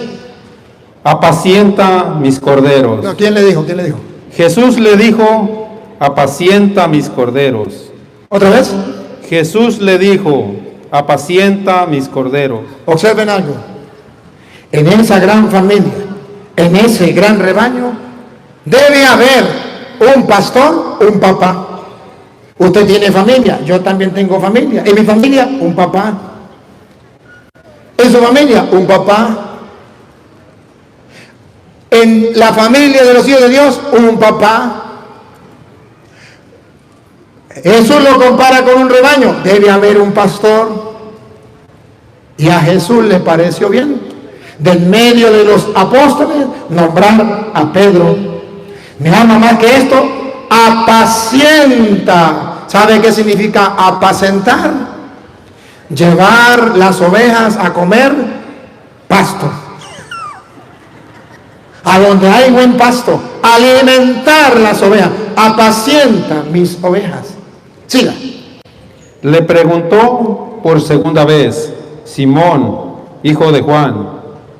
Apacienta mis corderos. No, ¿quién le dijo? ¿Quién le dijo? Jesús le dijo: apacienta mis corderos. ¿Otra vez? Jesús le dijo: apacienta mis corderos. Observen algo. En esa gran familia, en ese gran rebaño, debe haber un pastor, un papá. Usted tiene familia, yo también tengo familia. En mi familia, un papá. En su familia, un papá. En la familia de los hijos de Dios, un papá. Jesús lo compara con un rebaño. Debe haber un pastor. Y a Jesús le pareció bien, del medio de los apóstoles, nombrar a Pedro. ¿Me ama más que esto? Apacienta. ¿Sabe qué significa apacentar? Llevar las ovejas a comer pasto. A donde hay buen pasto. Alimentar las ovejas. Apacienta mis ovejas. Siga. Le preguntó por segunda vez: Simón, hijo de Juan,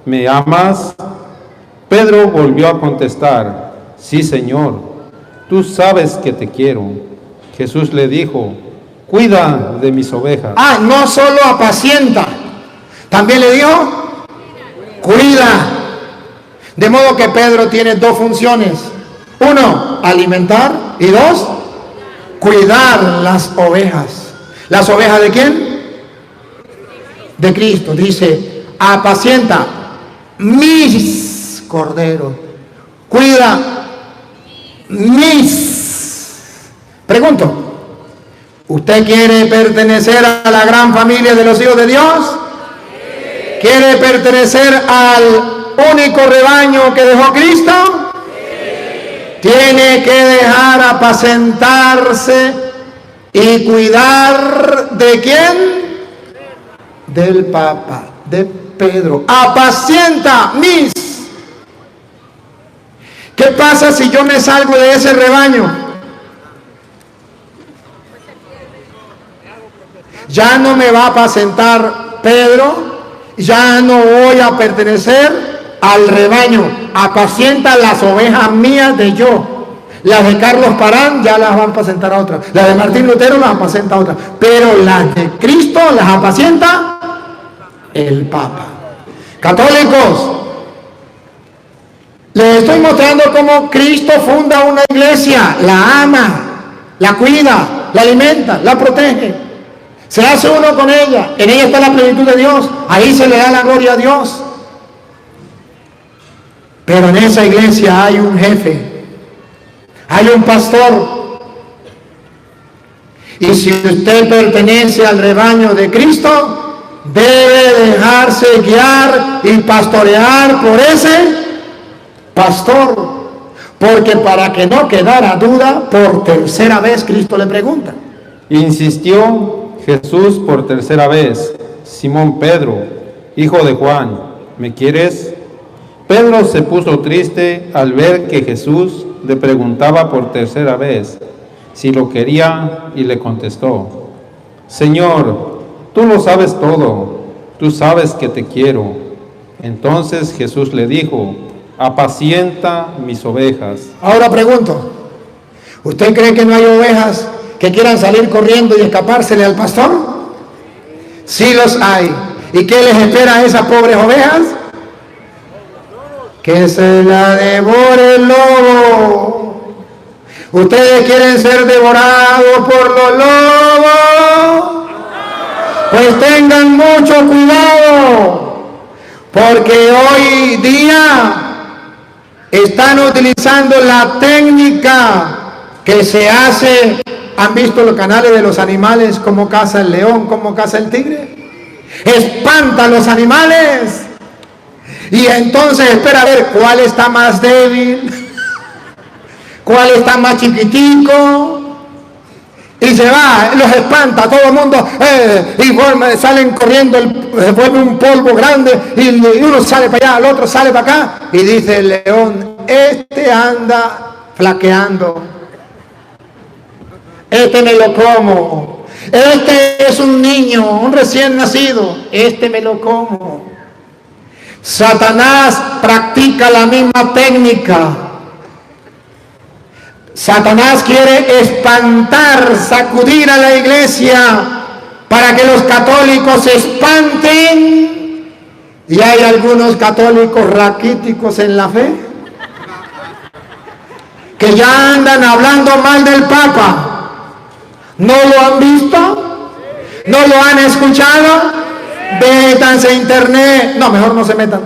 ¿me amas? Pedro volvió a contestar: sí, Señor, tú sabes que te quiero. Jesús le dijo: cuida de mis ovejas. Ah, no solo apacienta, también le dijo: cuida. De modo que Pedro tiene dos funciones: uno, alimentar, y dos, cuidar las ovejas. ¿Las ovejas de quién? De Cristo. Dice: apacienta mis corderos, cuida mis. Pregunto, ¿usted quiere pertenecer a la gran familia de los hijos de Dios? ¿Quiere pertenecer al único rebaño que dejó Cristo? Tiene que dejar apacentarse y cuidar ¿de quién? Del Papa, de Pedro. Apacienta mis. ¿Qué pasa si yo me salgo de ese rebaño? Ya no me va a apacentar Pedro, ya no voy a pertenecer al rebaño. Apacienta las ovejas mías de yo. Las de Carlos Parán ya las van a apacentar a otras. Las de Martín Lutero las apacienta a otras. Pero las de Cristo las apacienta el Papa. Católicos, Le estoy mostrando cómo Cristo funda una iglesia, la ama, la cuida, la alimenta, la protege. Se hace uno con ella, en ella está la plenitud de Dios, ahí se le da la gloria a Dios. Pero en esa iglesia hay un jefe, hay un pastor. Y si usted pertenece al rebaño de Cristo, debe dejarse guiar y pastorear por ese pastor, porque para que no quedara duda, por tercera vez Cristo le pregunta. Insistió Jesús por tercera vez: Simón Pedro, hijo de Juan, ¿me quieres? Pedro se puso triste al ver que Jesús le preguntaba por tercera vez si lo quería, y le contestó: Señor, tú lo sabes todo, tú sabes que te quiero. Entonces Jesús le dijo: apacienta mis ovejas. Ahora pregunto, ¿usted cree que no hay ovejas que quieran salir corriendo y escapársele al pastor? Sí los hay. ¿Y qué les espera a esas pobres ovejas? Que se la devore el lobo. ¿Ustedes quieren ser devorados por los lobos? Pues tengan mucho cuidado, porque hoy día están utilizando la técnica que se hace. ¿Han visto los canales de los animales? ¿Cómo caza el león? ¿Cómo caza el tigre? Espanta a los animales. Y entonces espera a ver cuál está más débil, cuál está más chiquitico. Y se va, los espanta, todo el mundo, y salen corriendo, se vuelve un polvo grande, y uno sale para allá, el otro sale para acá, y dice el león: este anda flaqueando, este me lo como, este es un niño, un recién nacido, este me lo como. Satanás practica la misma técnica. Satanás quiere espantar, sacudir a la iglesia para que los católicos se espanten. Y hay algunos católicos raquíticos en la fe que ya andan hablando mal del Papa. ¿No lo han visto? ¿No lo han escuchado? Métanse a internet. No, mejor no se metan.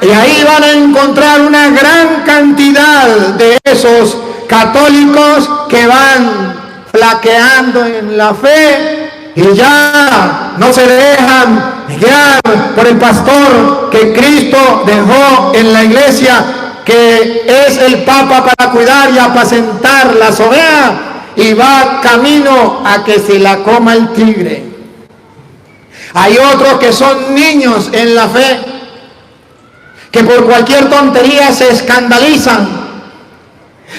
Y ahí van a encontrar una gran cantidad de esos católicos que van flaqueando en la fe y ya no se dejan guiar por el pastor que Cristo dejó en la iglesia, que es el Papa para cuidar y apacentar las ovejas, y va camino a que se la coma el tigre. Hay otros que son niños en la fe, que por cualquier tontería se escandalizan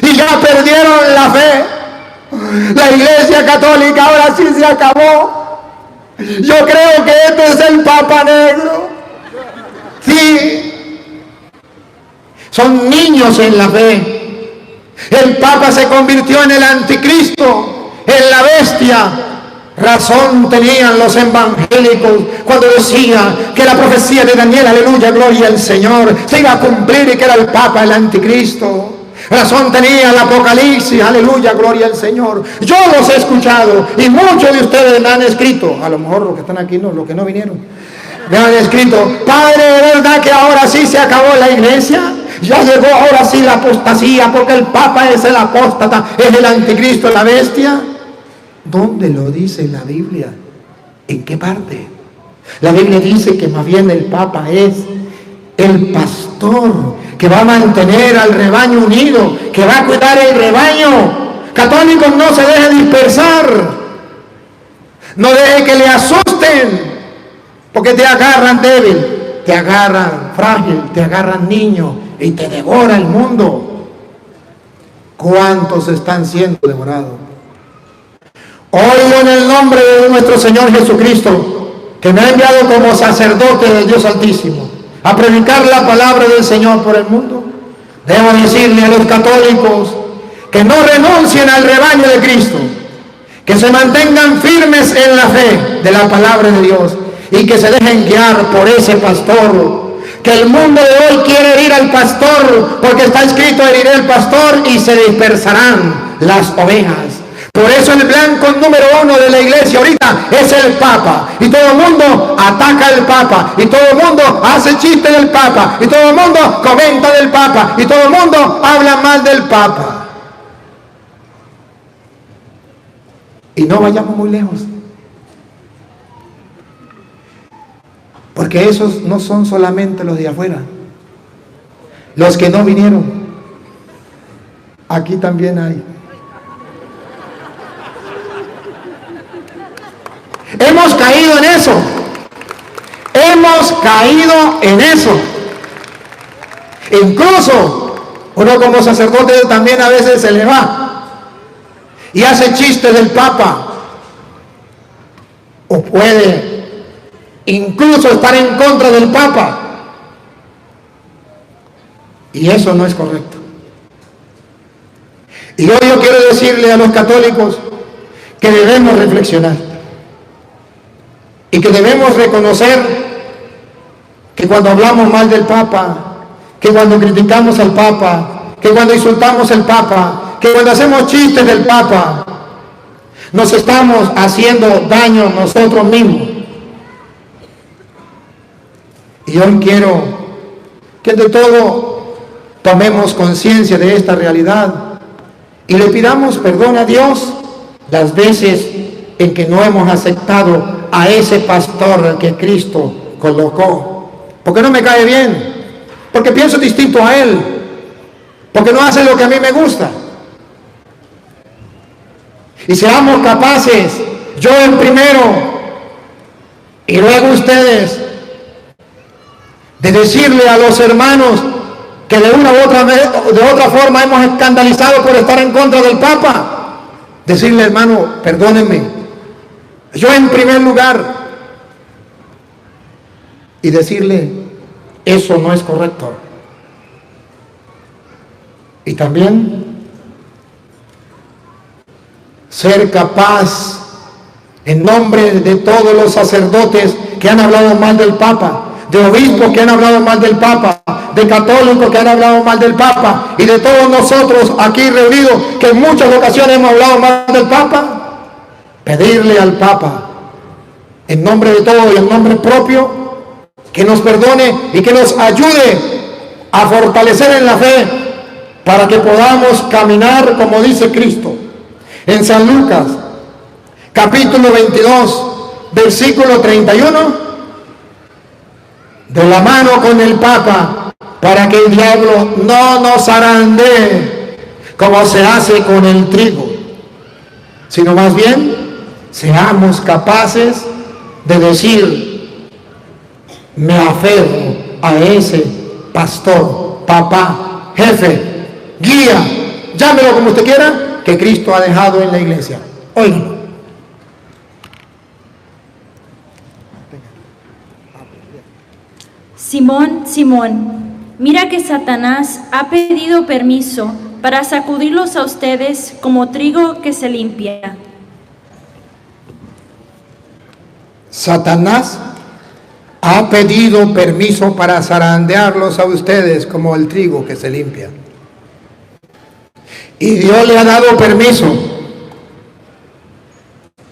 y ya perdieron la fe. La iglesia católica ahora sí se acabó. Yo creo que este es el Papa Negro. Sí, son niños en la fe. El Papa se convirtió en el anticristo, en la bestia. Razón tenían los evangélicos cuando decía que la profecía de Daniel, aleluya, gloria al Señor, se iba a cumplir y que era el Papa el anticristo. Razón tenía el Apocalipsis, aleluya, gloria al Señor. Yo los he escuchado y muchos de ustedes me han escrito, a lo mejor los que están aquí no, los que no vinieron, me han escrito: Padre, ¿de verdad que ahora sí se acabó la iglesia? Ya llegó ahora sí la apostasía, porque el Papa es el apóstata, es el anticristo, la bestia. ¿Dónde lo dice la Biblia? ¿En qué parte? La Biblia dice que más bien el Papa es el pastor que va a mantener al rebaño unido, que va a cuidar el rebaño. Católicos, no se deje dispersar, no deje que le asusten, porque te agarran débil, te agarran frágil, te agarran niño y te devora el mundo. ¿Cuántos están siendo devorados? Oigo en el nombre de nuestro Señor Jesucristo, que me ha enviado como sacerdote del Dios Altísimo a predicar la palabra del Señor por el mundo. Debo decirle a los católicos que no renuncien al rebaño de Cristo, que se mantengan firmes en la fe de la palabra de Dios y que se dejen guiar por ese pastor que el mundo de hoy quiere herir al pastor, porque está escrito: heriré al pastor y se dispersarán las ovejas. Por eso el blanco número 1 de la iglesia ahorita es el Papa, y todo el mundo ataca al Papa, y todo el mundo hace chiste del Papa, y todo el mundo comenta del Papa, y todo el mundo habla mal del Papa. Y no vayamos muy lejos, porque esos no son solamente los de afuera, los que no vinieron, aquí también hay. Hemos caído en eso. Hemos caído en eso. Incluso uno como sacerdote también a veces se le va y hace chistes del Papa. O puede incluso estar en contra del Papa. Y eso no es correcto. Y hoy yo quiero decirle a los católicos que debemos reflexionar. Y que debemos reconocer que cuando hablamos mal del Papa, que cuando criticamos al Papa, que cuando insultamos al Papa, que cuando hacemos chistes del Papa, nos estamos haciendo daño nosotros mismos. Y hoy quiero que de todo tomemos conciencia de esta realidad y le pidamos perdón a Dios las veces en que no hemos aceptado a ese pastor que Cristo colocó, porque no me cae bien, porque pienso distinto a él, porque no hace lo que a mí me gusta. Y seamos capaces, yo en primero y luego ustedes, de decirle a los hermanos que de una u otra forma hemos escandalizado por estar en contra del Papa, decirle: hermano, perdónenme, yo en primer lugar, y decirle: eso no es correcto. Y también ser capaz, en nombre de todos los sacerdotes que han hablado mal del Papa, de obispos que han hablado mal del Papa, de católicos que han hablado mal del Papa, y de todos nosotros aquí reunidos que en muchas ocasiones hemos hablado mal del Papa, pedirle al Papa, en nombre de todos y en nombre propio, que nos perdone y que nos ayude a fortalecer en la fe para que podamos caminar como dice Cristo. En San Lucas, capítulo 22, versículo 31, de la mano con el Papa, para que el diablo no nos zarandee como se hace con el trigo, sino más bien seamos capaces de decir: me aferro a ese pastor, papá, jefe, guía, llámelo como usted quiera, que Cristo ha dejado en la iglesia. Oigan. Simón, Simón, mira que Satanás ha pedido permiso para sacudirlos a ustedes como trigo que se limpia. Satanás ha pedido permiso para zarandearlos a ustedes como el trigo que se limpia. Y Dios le ha dado permiso.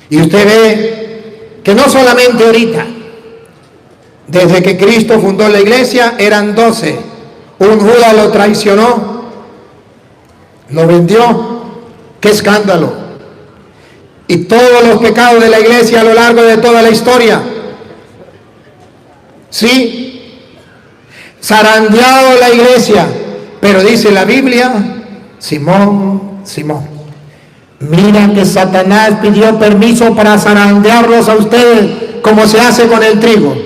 Y usted ve que no solamente ahorita, desde que Cristo fundó la iglesia eran 12. Un Judas lo traicionó, lo vendió. ¡Qué escándalo! Y todos los pecados de la iglesia a lo largo de toda la historia. Sí, zarandeado la iglesia, pero dice la Biblia: Simón, Simón, mira que Satanás pidió permiso para zarandearlos a ustedes como se hace con el trigo.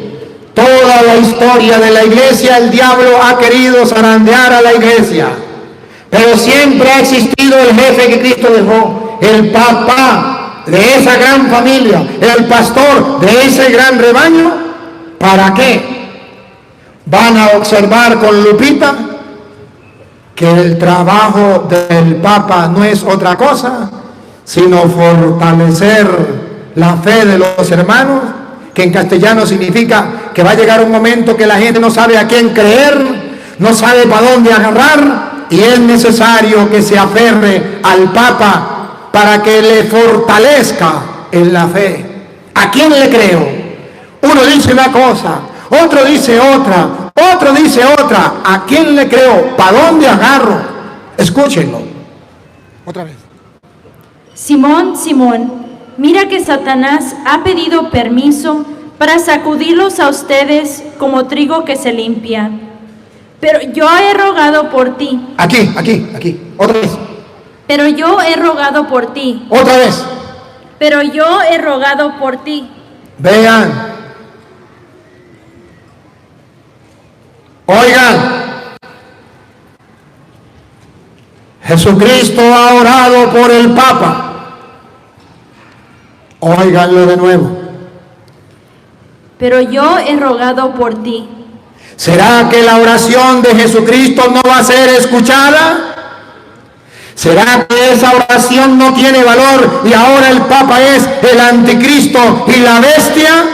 Toda la historia de la iglesia el diablo ha querido zarandear a la iglesia, pero siempre ha existido el jefe que Cristo dejó, el papá de esa gran familia, el pastor de ese gran rebaño. ¿Para qué? Van a observar con lupita que el trabajo del Papa no es otra cosa sino fortalecer la fe de los hermanos que en castellano significa que va a llegar un momento que la gente no sabe a quién creer, no sabe para dónde agarrar, y es necesario que se aferre al Papa para que le fortalezca en la fe. ¿A quién le creo? Uno dice una cosa, otro dice otra, otro dice otra. ¿A quién le creo? ¿Para dónde agarro? Escúchenlo. Otra vez. Simón, Simón, mira que Satanás ha pedido permiso para sacudirlos a ustedes como trigo que se limpia. Pero yo he rogado por ti. Aquí. Otra vez. Pero yo he rogado por ti. Otra vez. Pero yo he rogado por ti. Vean. Oigan. Jesucristo ha orado por el Papa. Óiganlo de nuevo. Pero yo he rogado por ti. ¿Será que la oración de Jesucristo no va a ser escuchada? ¿Será que esa oración no tiene valor y ahora el Papa es el anticristo y la bestia?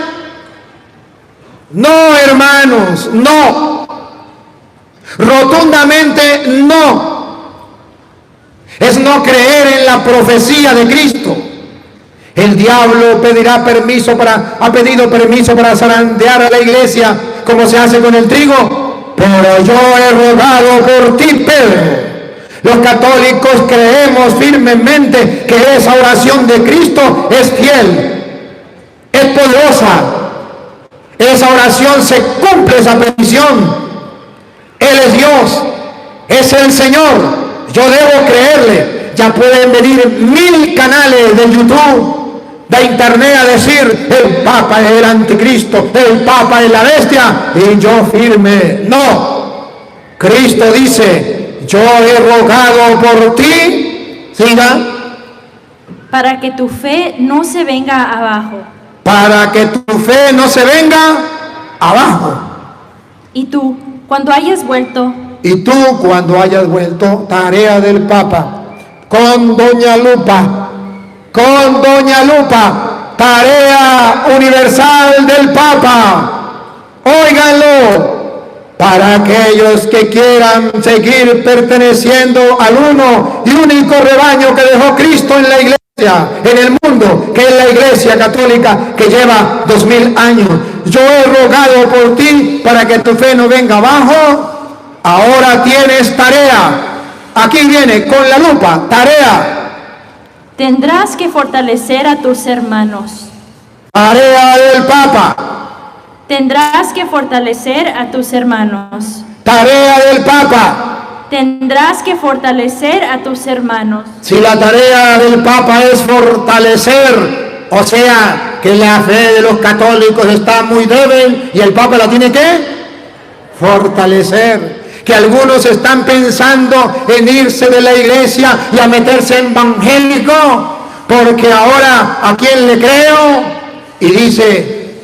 No, hermanos, no. Rotundamente no. Es no creer en la profecía de Cristo. El diablo ha pedido permiso para zarandear a la iglesia como se hace con el trigo. Pero yo he rogado por ti, Pedro. Los católicos creemos firmemente que esa oración de Cristo es fiel, es poderosa. Esa oración se cumple, esa petición. Él es Dios, es el Señor. Yo debo creerle. Ya pueden venir 1000 canales de YouTube, de internet, a decir el Papa es el anticristo, el Papa es la bestia, y yo firme. No, Cristo dice: yo he rogado por ti. Siga. Para que tu fe no se venga abajo. Para que tu fe no se venga abajo. Y tú, cuando hayas vuelto, tarea del Papa, con Doña Lupa, tarea universal del Papa. Óiganlo, para aquellos que quieran seguir perteneciendo al uno y único rebaño que dejó Cristo en la iglesia, en el mundo, que es la iglesia católica que lleva 2000 años. Yo he rogado por ti para que tu fe no venga abajo. Ahora tienes tarea. Aquí viene con la lupa, tarea. tendrás que fortalecer a tus hermanos. Tarea del Papa. Tendrás que fortalecer a tus hermanos. Tarea del Papa. Tendrás que fortalecer a tus hermanos. Si la tarea del Papa es fortalecer, o sea, que la fe de los católicos está muy débil y el Papa la tiene que fortalecer. Que algunos están pensando en irse de la iglesia y a meterse en evangélico, porque ahora ¿a quién le creo? Y dice,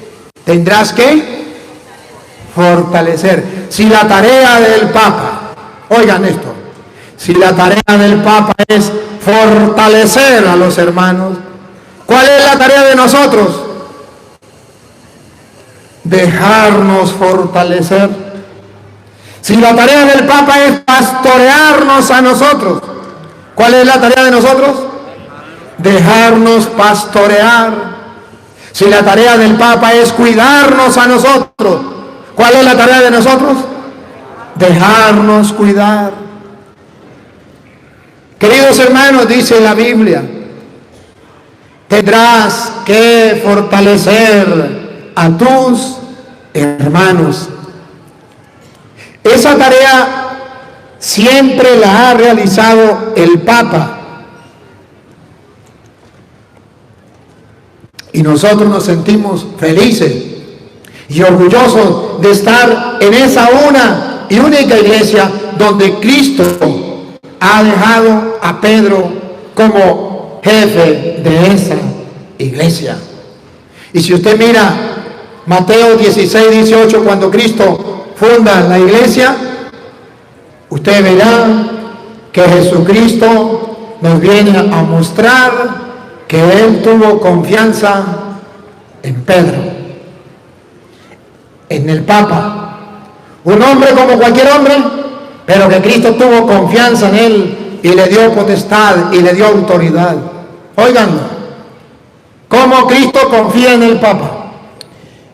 tendrás que fortalecer. Si la tarea del Papa, oigan esto, si la tarea del Papa es fortalecer a los hermanos, ¿cuál es la tarea de nosotros? Dejarnos fortalecer. Si la tarea del Papa es pastorearnos a nosotros, ¿cuál es la tarea de nosotros? Dejarnos pastorear. Si la tarea del Papa es cuidarnos a nosotros, ¿cuál es la tarea de nosotros? Dejarnos cuidar. Queridos hermanos, dice la Biblia, tendrás que fortalecer a tus hermanos. Esa tarea siempre la ha realizado el Papa. Y nosotros nos sentimos felices y orgullosos de estar en esa una y única iglesia donde Cristo ha dejado a Pedro como jefe de esa iglesia. Y si usted mira Mateo 16:18, cuando Cristo funda la iglesia, usted verá que Jesucristo nos viene a mostrar que Él tuvo confianza en Pedro. en el Papa. Un hombre como cualquier hombre, pero que Cristo tuvo confianza en él y le dio potestad y le dio autoridad. Óiganlo, cómo Cristo confía en el Papa.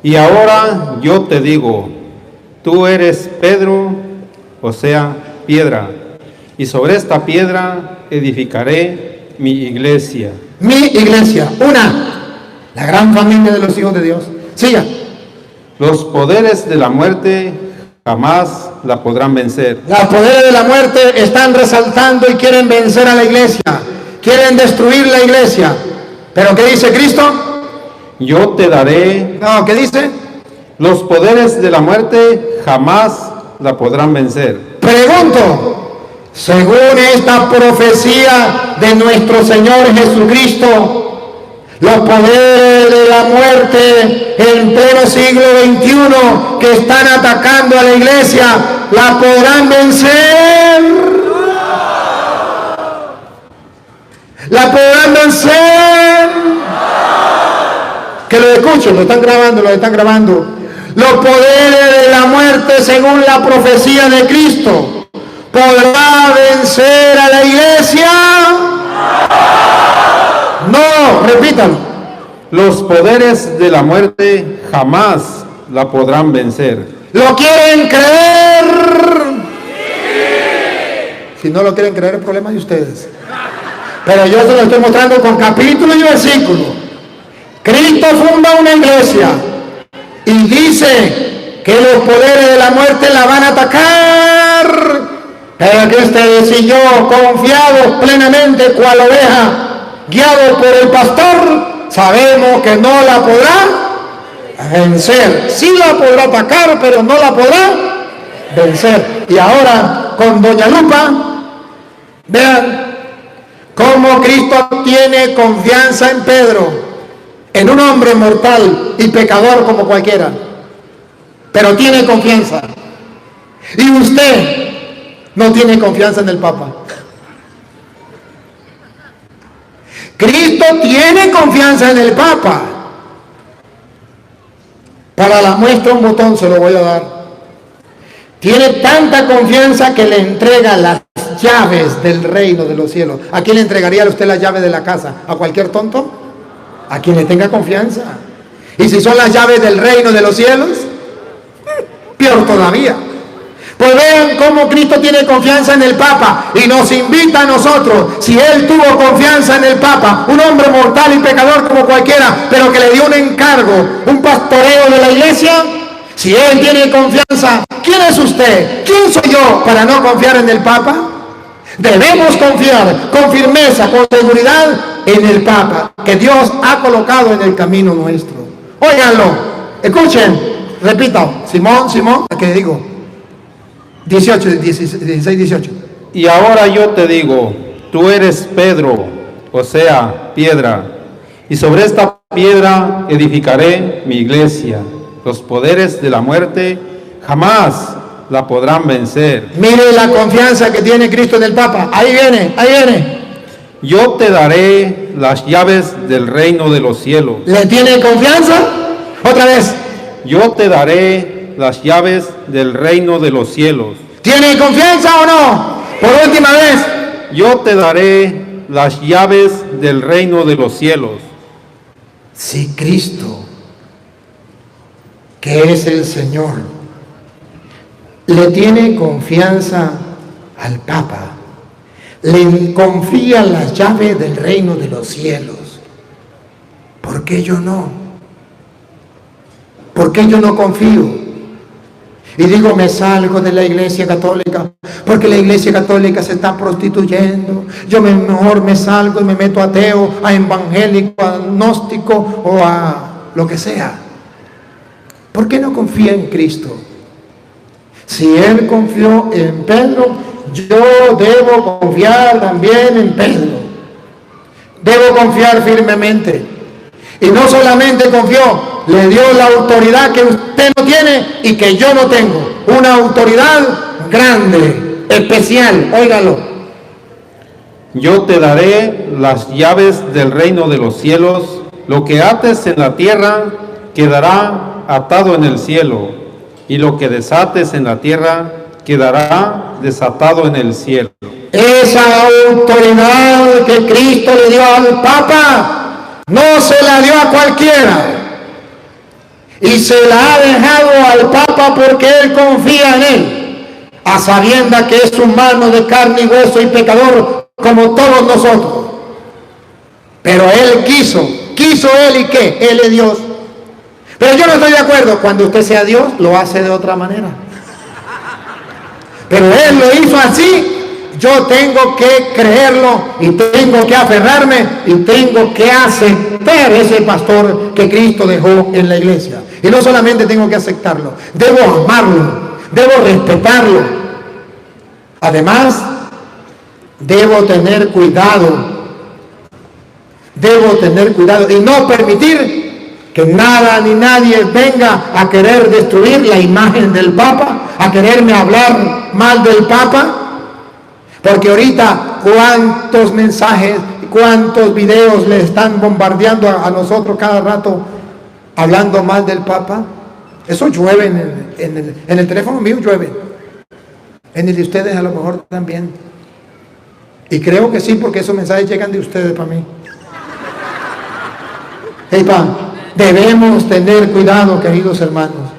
Y ahora yo te digo, tú eres Pedro, o sea, piedra, y sobre esta piedra edificaré mi iglesia. Mi iglesia, la gran familia de los hijos de Dios. Siga. Los poderes de la muerte jamás la podrán vencer. Los poderes de la muerte están resaltando y quieren vencer a la iglesia, quieren destruir la iglesia. ¿Pero qué dice Cristo? Yo te daré. No, ¿qué dice? Los poderes de la muerte jamás la podrán vencer. Pregunto, según esta profecía de nuestro Señor Jesucristo, los poderes de la muerte en pleno siglo XXI que están atacando a la iglesia, ¿la podrán vencer? ¿La podrán vencer? Que lo escuchen, lo están grabando. Los poderes de la muerte, según la profecía de Cristo, ¿podrá vencer a la iglesia? No, repítalo. Los poderes de la muerte jamás la podrán vencer. ¿Lo quieren creer? Si no lo quieren creer, el problema es de ustedes. Pero yo se lo estoy mostrando con capítulo y versículo. Cristo funda una iglesia y dice que los poderes de la muerte la van a atacar. Pero que ustedes y yo, confiados plenamente cual oveja, guiados por el pastor, sabemos que no la podrá vencer. Sí la podrá atacar, pero no la podrá vencer. Y ahora con doña Lupa, vean cómo Cristo tiene confianza en Pedro, en un hombre mortal y pecador como cualquiera, pero tiene confianza. Y usted no tiene confianza en el Papa. Cristo tiene confianza en el Papa. Para la muestra un botón se lo voy a dar. Tiene tanta confianza que le entrega las llaves del reino de los cielos. ¿A quién le entregaría usted las llaves de la casa? ¿A cualquier tonto? A quien le tenga confianza. Y si son las llaves del reino de los cielos, peor todavía. Pues vean cómo Cristo tiene confianza en el Papa y nos invita a nosotros, si Él tuvo confianza en el Papa, un hombre mortal y pecador como cualquiera, pero que le dio un encargo, un pastoreo de la iglesia, si Él tiene confianza, ¿quién es usted? ¿Quién soy yo para no confiar en el Papa? Debemos confiar con firmeza, con seguridad en el Papa, que Dios ha colocado en el camino nuestro. Óiganlo, escuchen, repito, Simón, ¿a qué digo? 16, 18. Y ahora yo te digo, tú eres Pedro, o sea, piedra, y sobre esta piedra edificaré mi iglesia. Los poderes de la muerte jamás la podrán vencer. Mire la confianza que tiene Cristo en el Papa. Ahí viene. Yo te daré las llaves del reino de los cielos. ¿Le tiene confianza? Otra vez. Yo te daré las llaves del reino de los cielos. ¿Tiene confianza o no? Por última vez. Yo te daré las llaves del reino de los cielos. Si Cristo, que es el Señor, le tiene confianza al Papa, le confía las llaves del reino de los cielos, ¿por qué yo no? ¿Por qué yo no confío? Y digo, me salgo de la iglesia católica, porque la iglesia católica se está prostituyendo. Yo mejor me salgo y me meto ateo, a evangélico, a gnóstico o a lo que sea. ¿Por qué no confía en Cristo? Si Él confió en Pedro, yo debo confiar también en Pedro. Debo confiar firmemente. Y no solamente confió, le dio la autoridad que usted no tiene y que yo no tengo. Una autoridad grande, especial, óigalo. Yo te daré las llaves del reino de los cielos. Lo que ates en la tierra quedará atado en el cielo, y lo que desates en la tierra quedará desatado en el cielo. Esa autoridad que Cristo le dio al Papa, no se la dio a cualquiera. Y se la ha dejado al Papa porque él confía en él, a sabiendas que es humano de carne y hueso y pecador como todos nosotros. Pero él quiso él y qué, él es Dios. Pero yo no estoy de acuerdo, cuando usted sea Dios lo hace de otra manera. Pero él lo hizo así. Yo tengo que creerlo y tengo que aferrarme y tengo que aceptar ese pastor que Cristo dejó en la iglesia. Y no solamente tengo que aceptarlo, debo amarlo, debo respetarlo. Además, debo tener cuidado y no permitir que nada ni nadie venga a querer destruir la imagen del Papa, a quererme hablar mal del Papa. Porque ahorita cuántos mensajes, cuántos videos le están bombardeando a nosotros cada rato hablando mal del Papa. Eso llueve en el teléfono mío, llueve. En el de ustedes a lo mejor también. Y creo que sí, porque esos mensajes llegan de ustedes para mí. Hey, debemos tener cuidado, queridos hermanos.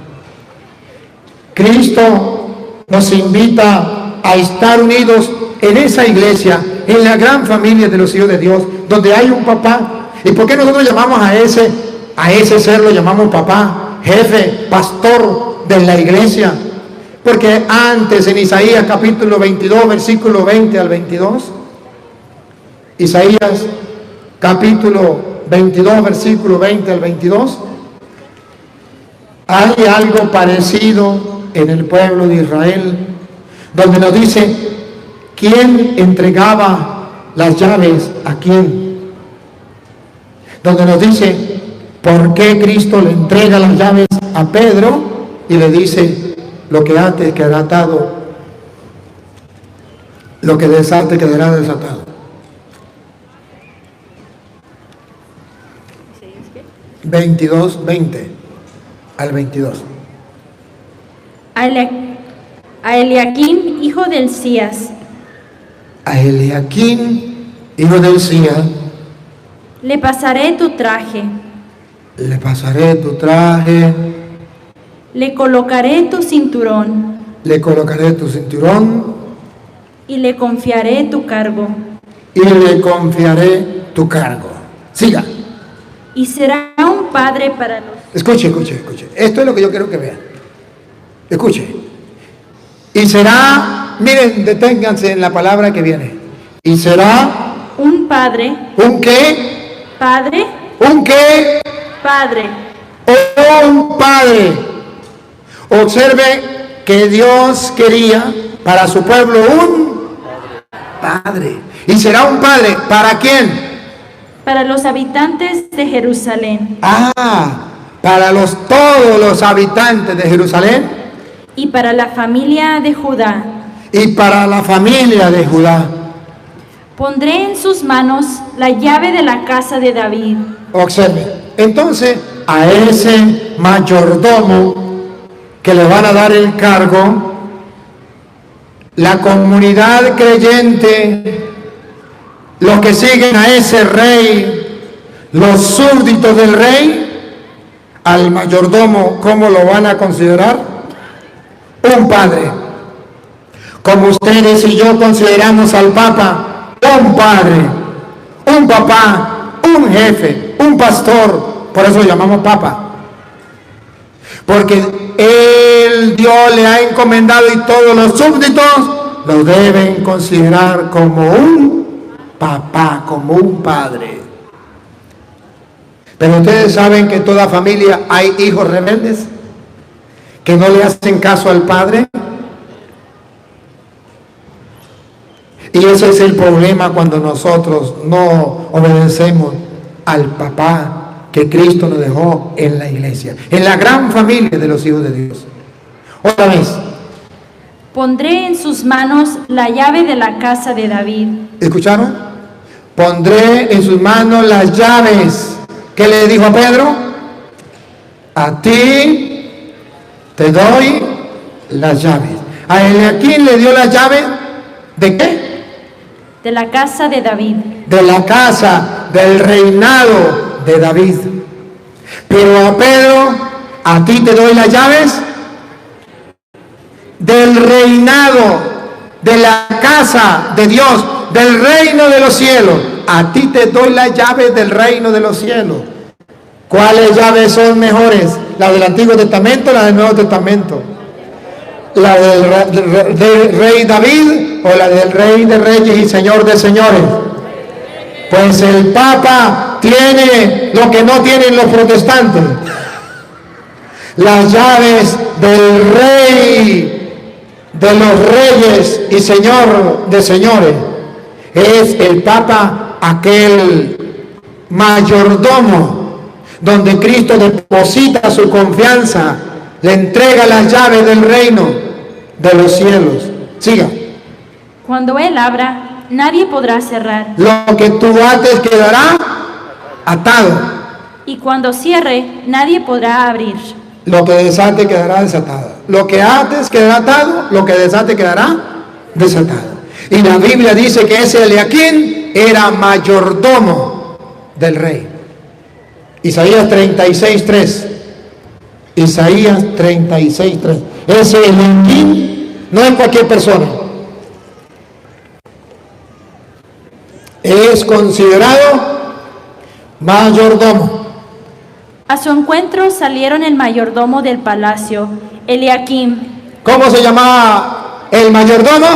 Cristo nos invita a estar unidos en esa iglesia, en la gran familia de los hijos de Dios, donde hay un papá. ¿Y por qué nosotros llamamos a ese ser, lo llamamos papá, jefe, pastor de la iglesia? Porque antes en Isaías capítulo 22, versículo 20 al 22, Isaías capítulo 22, versículo 20 al 22, hay algo parecido en el pueblo de Israel, donde nos dice quién entregaba las llaves a quién, donde nos dice por qué Cristo le entrega las llaves a Pedro y le dice lo que ate quedará atado, lo que desate quedará desatado. 22, 20 al 22. A Eliaquim, hijo del Cías. A Eliaquim, hijo del Cías. Le pasaré tu traje. Le pasaré tu traje. Le colocaré tu cinturón. Le colocaré tu cinturón. Y le confiaré tu cargo. Y le confiaré tu cargo. Siga. Y será un padre para los... Escuche. Esto es lo que yo quiero que vean. Escuche. Y será, miren, deténganse en la palabra que viene. Y será... un padre. ¿Un qué? Padre. ¿Un qué? Padre. Un padre. Observe que Dios quería para su pueblo un padre. Y será un padre. ¿Para quién? Para los habitantes de Jerusalén. Para todos los habitantes de Jerusalén. Y para la familia de Judá. Y para la familia de Judá. Pondré en sus manos la llave de la casa de David. Observe. Entonces, a ese mayordomo que le van a dar el cargo, la comunidad creyente, los que siguen a ese rey, los súbditos del rey, al mayordomo, ¿cómo lo van a considerar? Un padre. Como ustedes y yo consideramos al Papa un padre, un papá, un jefe, un pastor. Por eso lo llamamos Papa. Porque Dios le ha encomendado y todos los súbditos lo deben considerar como un papá, como un padre. Pero ustedes saben que en toda familia hay hijos rebeldes que no le hacen caso al padre. Y ese es el problema cuando nosotros no obedecemos al papá que Cristo nos dejó en la iglesia, en la gran familia de los hijos de Dios. Otra vez. Pondré en sus manos la llave de la casa de David. ¿Escucharon? Pondré en sus manos las llaves. ¿Qué le dijo a Pedro? A ti te doy las llaves. ¿A Eliaquín le dio las llaves de qué? De la casa de David. De la casa, del reinado de David. Pero a Pedro, a ti te doy las llaves del reinado, de la casa de Dios, del reino de los cielos. A ti te doy las llaves del reino de los cielos. ¿Cuáles llaves son mejores? ¿La del Antiguo Testamento o la del Nuevo Testamento? ¿La del rey David o la del rey de reyes y señor de señores? Pues el Papa tiene lo que no tienen los protestantes: las llaves del rey de los reyes y señor de señores. Es el Papa aquel mayordomo donde Cristo deposita su confianza, le entrega las llaves del reino de los cielos. Siga. Cuando Él abra, nadie podrá cerrar. Lo que tú ates quedará atado. Y cuando cierre, nadie podrá abrir. Lo que desate quedará desatado. Lo que ates quedará atado, lo que desate quedará desatado. Y la Biblia dice que ese Eliaquín era mayordomo del rey. Isaías 36:3. Isaías 36:3. Ese Eliaquín no es cualquier persona. Es considerado mayordomo. A su encuentro salieron el mayordomo del palacio, Eliaquim. ¿Cómo se llamaba el mayordomo?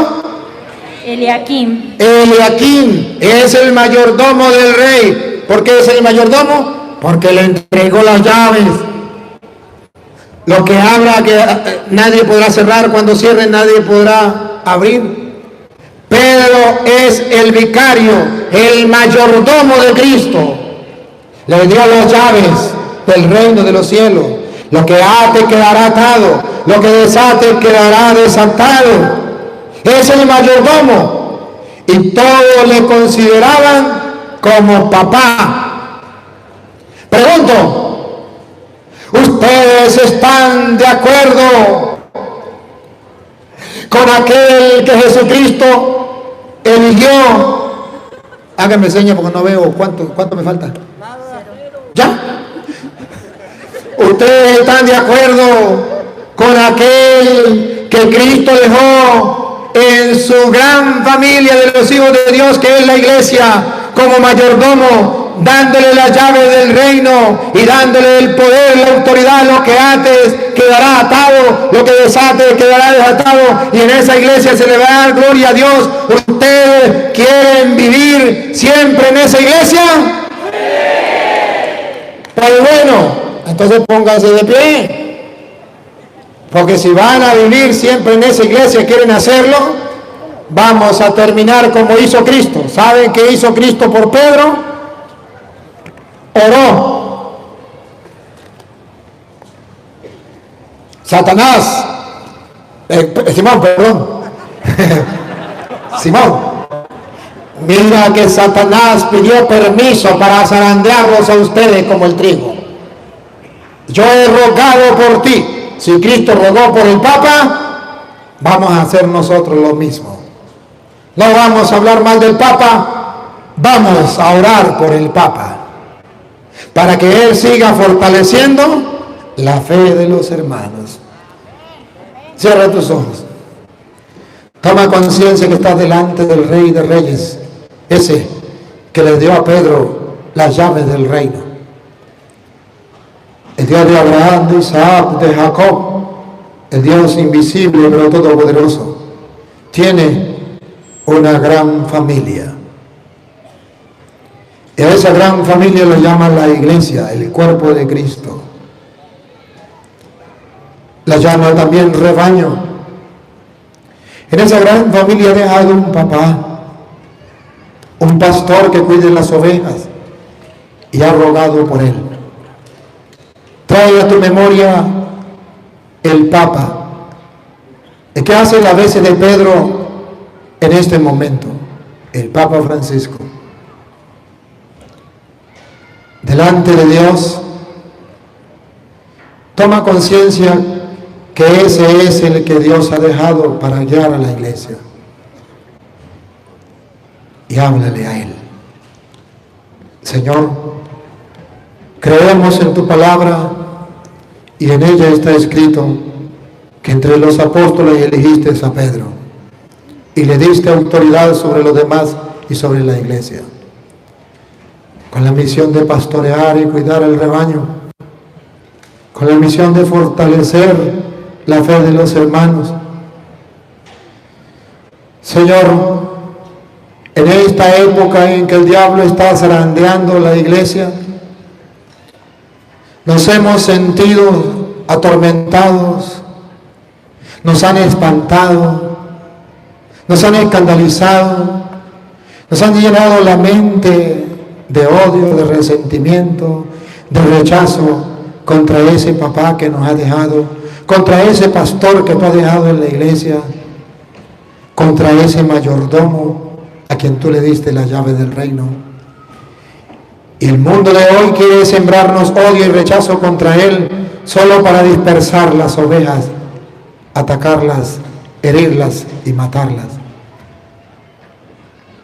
Eliaquim. Eliaquim es el mayordomo del rey. ¿Por qué es el mayordomo? Porque le entregó las llaves. Lo que abra, que nadie podrá cerrar; cuando cierre, nadie podrá abrir. Pedro es el vicario, el mayordomo de Cristo. Le dio las llaves del reino de los cielos. Lo que ate quedará atado, lo que desate quedará desatado. Es el mayordomo y todos le consideraban como papá. Pregunto, ¿ustedes están de acuerdo con aquel que Jesucristo eligió? Háganme señas porque no veo cuánto me falta. ¿Ya? ¿Ustedes están de acuerdo con aquel que Cristo dejó en su gran familia de los hijos de Dios, que es la iglesia, como mayordomo, dándole las llaves del reino y dándole el poder, la autoridad? Lo que ates quedará atado, lo que desates quedará desatado, y en esa iglesia se le va a dar gloria a Dios. ¿Ustedes quieren vivir siempre en esa iglesia? Pues bueno, entonces pónganse de pie, porque si van a vivir siempre en esa iglesia, quieren hacerlo, vamos a terminar como hizo Cristo. ¿Saben qué hizo Cristo por Pedro? Oró. Satanás, Simón, perdón, Simón, mira que Satanás pidió permiso para zarandearlos a ustedes como el trigo. Yo he rogado por ti. Si Cristo rogó por el Papa, vamos a hacer nosotros lo mismo. No vamos a hablar mal del Papa, vamos a orar por el Papa, para que él siga fortaleciendo la fe de los hermanos. Cierra tus ojos. Toma conciencia que estás delante del Rey de Reyes, ese que le dio a Pedro las llaves del reino. El Dios de Abraham, de Isaac, de Jacob, el Dios invisible pero todopoderoso, tiene una gran familia. Y a esa gran familia lo llaman la iglesia, el cuerpo de Cristo. La llama también rebaño. En esa gran familia ha dejado un papá, un pastor que cuide las ovejas, y ha rogado por él. Trae a tu memoria el Papa. ¿Y qué hace la veces de Pedro en este momento? El Papa Francisco, delante de Dios, toma conciencia que ese es el que Dios ha dejado para guiar a la iglesia. Y háblale a él. Señor, creemos en tu palabra y en ella está escrito que entre los apóstoles elegiste a Pedro y le diste autoridad sobre los demás y sobre la iglesia, con la misión de pastorear y cuidar el rebaño, con la misión de fortalecer la fe de los hermanos. Señor, en esta época en que el diablo está zarandeando la iglesia, nos hemos sentido atormentados, nos han espantado, nos han escandalizado, nos han llenado la mente de odio, de resentimiento, de rechazo contra ese papá que nos ha dejado, contra ese pastor que tú has dejado en la iglesia, contra ese mayordomo a quien tú le diste la llave del reino. Y el mundo de hoy quiere sembrarnos odio y rechazo contra él solo para dispersar las ovejas, atacarlas, herirlas y matarlas.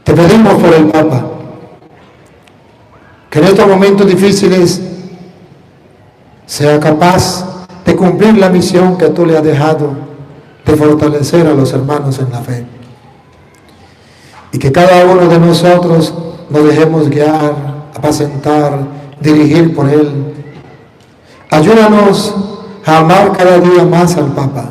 Te pedimos por el Papa, que en estos momentos difíciles sea capaz de cumplir la misión que tú le has dejado, de fortalecer a los hermanos en la fe. Y que cada uno de nosotros nos dejemos guiar, apacentar, dirigir por él. Ayúdanos a amar cada día más al Papa.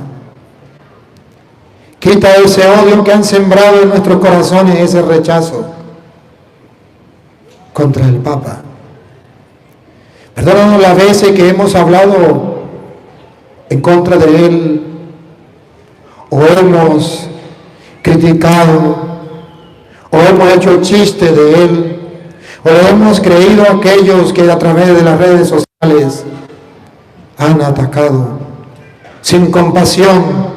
Quita ese odio que han sembrado en nuestros corazones, ese rechazo contra el Papa. Perdónanos las veces que hemos hablado en contra de él, o hemos criticado, o hemos hecho chiste de él, o hemos creído a aquellos que a través de las redes sociales han atacado sin compasión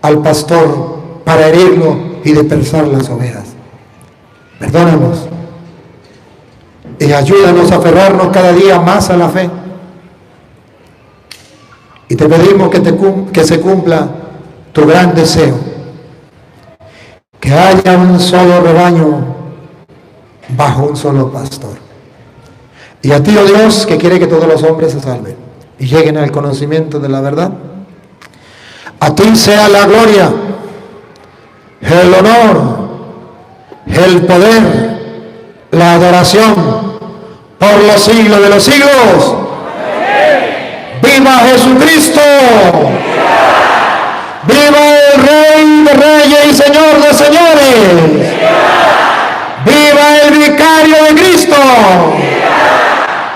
al pastor para herirlo y dispersar las ovejas. Perdónanos y ayúdanos a aferrarnos cada día más a la fe. Y te pedimos que se cumpla tu gran deseo, que haya un solo rebaño bajo un solo pastor. Y a ti, oh Dios, que quiere que todos los hombres se salven y lleguen al conocimiento de la verdad, a ti sea la gloria, el honor, el poder, la adoración por los siglos de los siglos. ¡Viva Jesucristo! ¡Viva el Rey de Reyes y Señor de Señores! ¡Viva el Vicario de Cristo!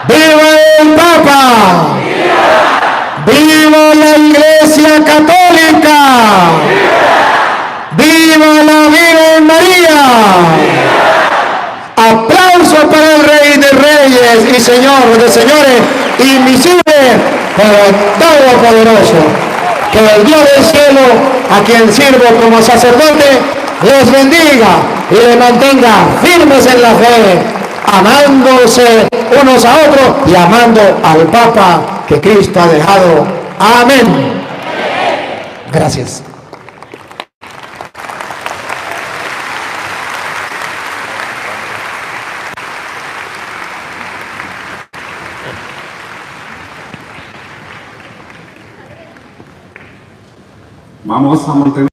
¡Viva el Papa! ¡Viva la Iglesia Católica! ¡Viva la Virgen María! ¡Aplausos para el Rey de Reyes y Señor de Señores, invisible pero todopoderoso! Que el Dios del cielo, a quien sirvo como sacerdote, les bendiga y les mantenga firmes en la fe, amándose unos a otros y amando al Papa que Cristo ha dejado. Amén. Gracias. Vamos a mantener